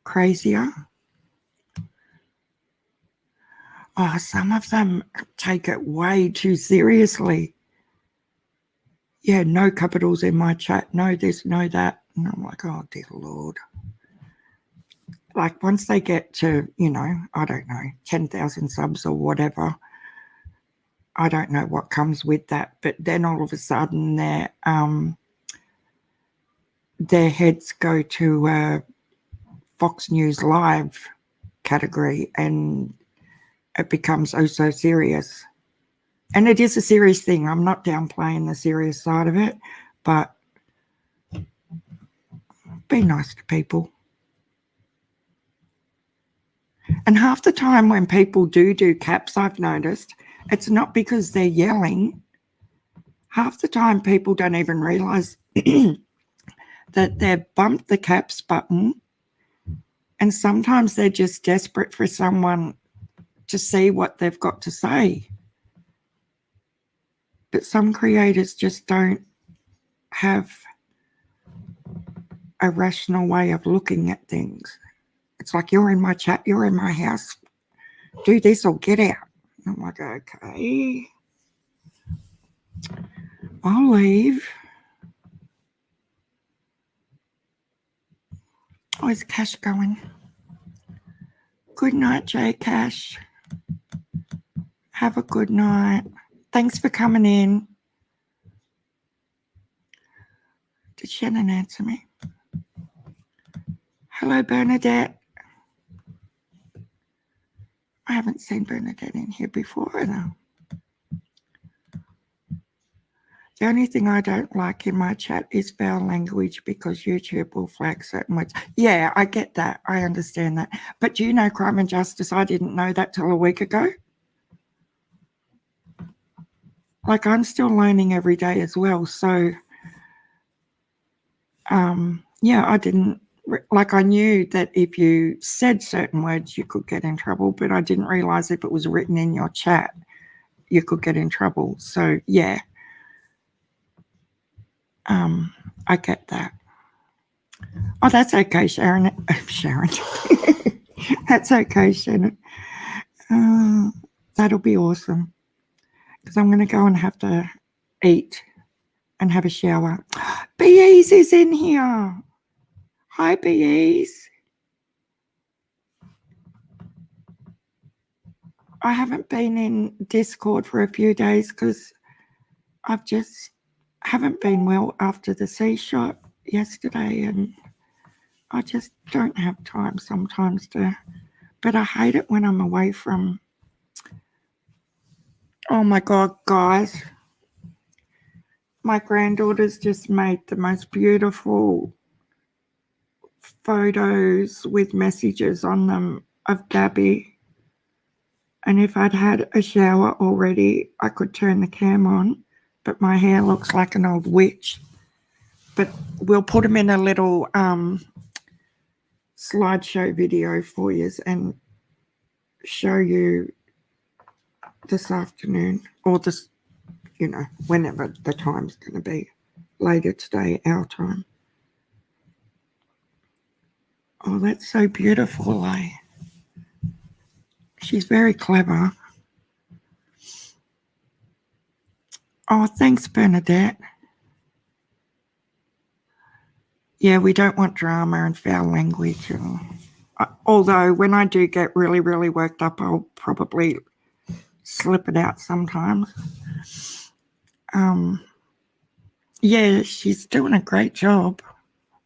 crazier? Oh, some of them take it way too seriously. Yeah, no capitals in my chat, no this, no that. And I'm like, oh, dear Lord. Like, once they get to, you know, I don't know, 10,000 subs or whatever, I don't know what comes with that. But then all of a sudden their heads go to Fox News Live category, and it becomes oh so serious. And it is a serious thing. I'm not downplaying the serious side of it, but be nice to people. And half the time when people do caps, I've noticed, it's not because they're yelling. Half the time people don't even realise that they've bumped the caps button, and sometimes they're just desperate for someone to see what they've got to say. But some creators just don't have a rational way of looking at things. It's like, you're in my chat, you're in my house, do this or get out. I'm like, okay, I'll leave. Oh, is Cash going? Good night, Jay Cash. Have a good night. Thanks for coming in. Did Shannon answer me? Hello, Bernadette. I haven't seen Bernadette in here before, though. The only thing I don't like in my chat is foul language because YouTube will flag certain words. Yeah, I get that. I understand that. But do you know Crime and Justice? I didn't know that till a week ago. Like, I'm still learning every day as well. So, yeah, I didn't, like, I knew that if you said certain words, you could get in trouble, but I didn't realize if it was written in your chat, you could get in trouble. So, yeah. I get that. Oh, that's okay, Sharon. Sharon. That's okay, Shannon. That'll be awesome. Because I'm going to go and have to eat and have a shower. Bees is in here. Hi, Bees. I haven't been in Discord for a few days because I've just haven't been well after the sea shot yesterday, and I just don't have time sometimes to, but I hate it when I'm away from, oh my God, guys, my granddaughter's just made the most beautiful photos with messages on them of Gabby, and if I'd had a shower already, I could turn the cam on, but my hair looks like an old witch. But we'll put them in a little slideshow video for you and show you this afternoon, or this, you know, whenever the time's going to be, later today, our time. Oh, that's so beautiful, eh? She's very clever. Oh, thanks, Bernadette. Yeah, we don't want drama and foul language. Although when I do get really, really worked up, I'll probably slip it out sometimes. Yeah, she's doing a great job.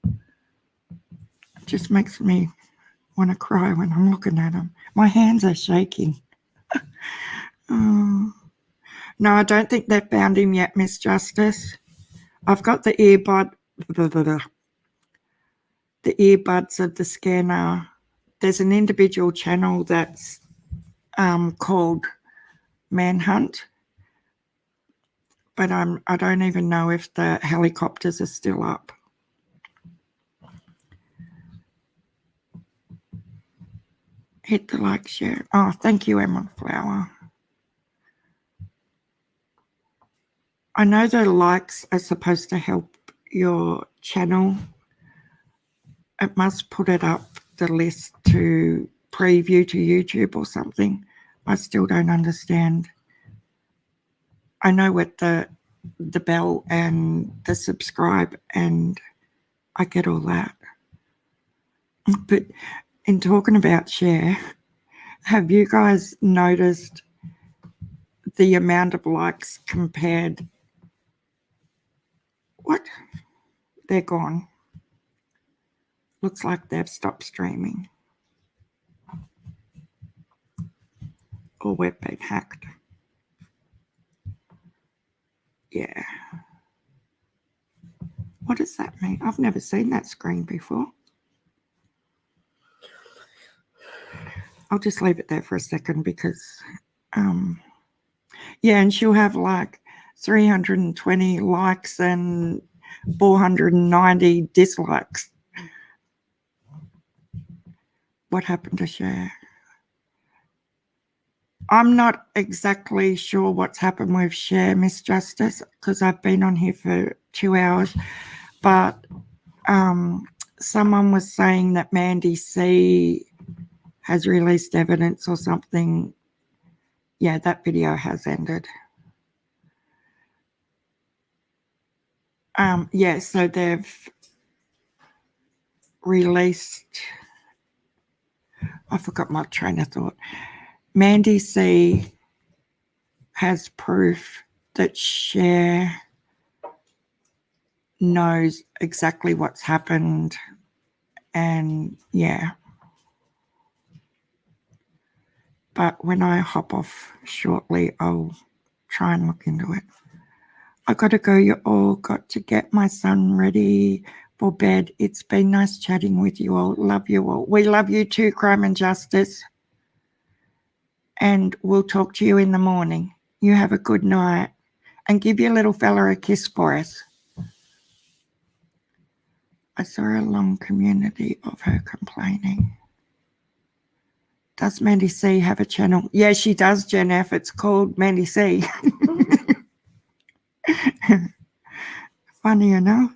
It just makes me want to cry when I'm looking at them. My hands are shaking. Oh. No, I don't think they've found him yet, Miss Justice. I've got the earbuds of the scanner. There's an individual channel that's called Manhunt, but I don't even know if the helicopters are still up. Hit the like, share. Oh, thank you, Emma Flower. I know the likes are supposed to help your channel. It must put it up the list to preview to YouTube or something. I still don't understand. I know what the bell and the subscribe, and I get all that. But in talking about share, have you guys noticed the amount of likes compared? What? They're gone. Looks like they've stopped streaming. Or we've been hacked. Yeah. What does that mean? I've never seen that screen before. I'll just leave it there for a second because, yeah, and she'll have like 320 likes and 490 dislikes. What happened to share? I'm not exactly sure what's happened with share, Miss Justice, because I've been on here for 2 hours, but someone was saying that Mandy C has released evidence or something. Yeah, that video has ended. Yeah, so they've released, I forgot my train of thought. Mandy C has proof that Cher knows exactly what's happened. And yeah. But when I hop off shortly, I'll try and look into it. I got to go. You all got to get my son ready for bed. It's been nice chatting with you all. Love you all. We love you too, Crime and Justice. And we'll talk to you in the morning. You have a good night. And give your little fella a kiss for us. I saw a long community of her complaining. Does Mandy C have a channel? Yeah, she does, Jen F. It's called Mandy C. Funny enough.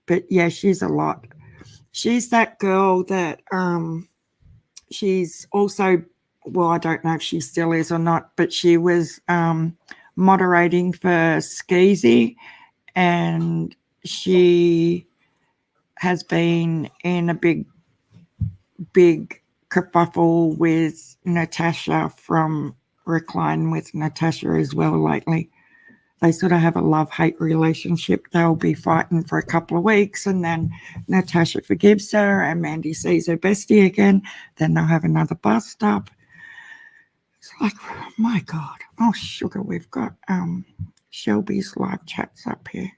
But yeah, she's a lot. She's that girl that she's also, well, I don't know if she still is or not, but she was moderating for Skeezy, and she has been in a big kerfuffle with Natasha from Recline with Natasha as well lately. They sort of have a love-hate relationship. They'll be fighting for a couple of weeks, and then Natasha forgives her and Mandy sees her bestie again. Then they'll have another bust up. It's like, oh my God. Oh, sugar, we've got Shelby's live chats up here.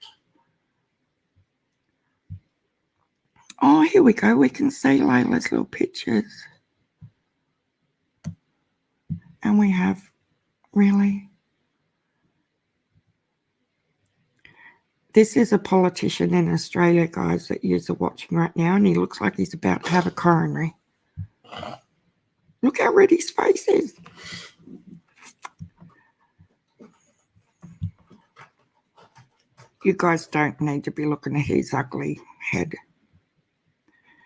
Oh, here we go. We can see Layla's little pictures. And we have, really? This is a politician in Australia, guys, that you're watching right now, and he looks like he's about to have a coronary. Look how red his face is. You guys don't need to be looking at his ugly head.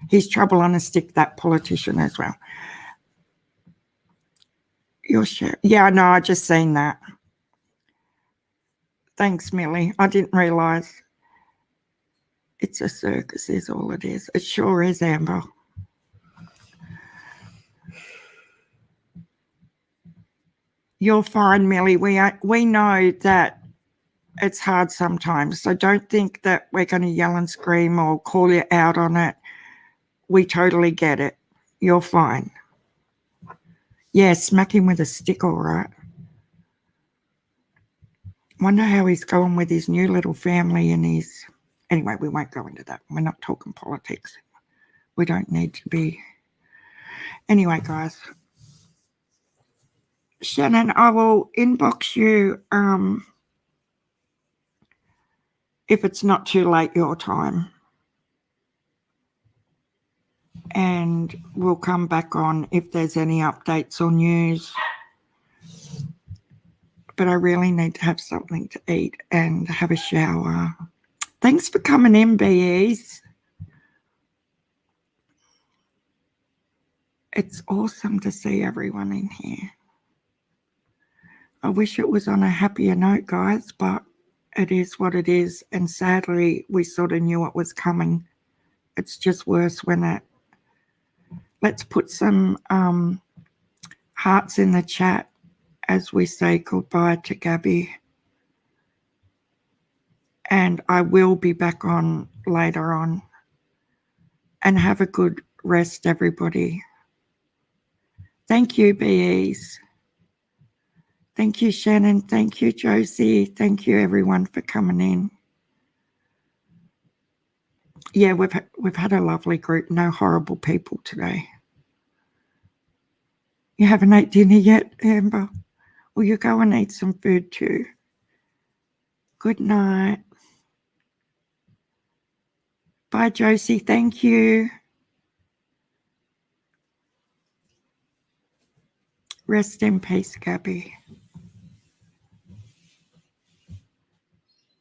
He's trouble on a stick, that politician as well. You're sure? Yeah, no, I just seen that. Thanks, Millie. I didn't realise. It's a circus is all it is. It sure is, Amber. You're fine, Millie. We know that it's hard sometimes, so don't think that we're going to yell and scream or call you out on it. We totally get it. You're fine. Yeah, smack him with a stick, all right. Wonder how he's going with his new little family and his... Anyway, we won't go into that. We're not talking politics. We don't need to be... Anyway, guys. Shannon, I will inbox you if it's not too late your time. And we'll come back on if there's any updates or news. But I really need to have something to eat and have a shower. Thanks for coming in, BEs. It's awesome to see everyone in here. I wish it was on a happier note, guys, but it is what it is. And sadly, we sort of knew it was coming. It's just worse when it... Let's put some hearts in the chat as we say goodbye to Gabby. And I will be back on later on. And have a good rest, everybody. Thank you, BEs. Thank you, Shannon. Thank you, Josie. Thank you, everyone, for coming in. Yeah, we've had a lovely group. No horrible people today. You haven't ate dinner yet, Amber? Well, you go and eat some food too. Good night. Bye, Josie. Thank you. Rest in peace, Gabby.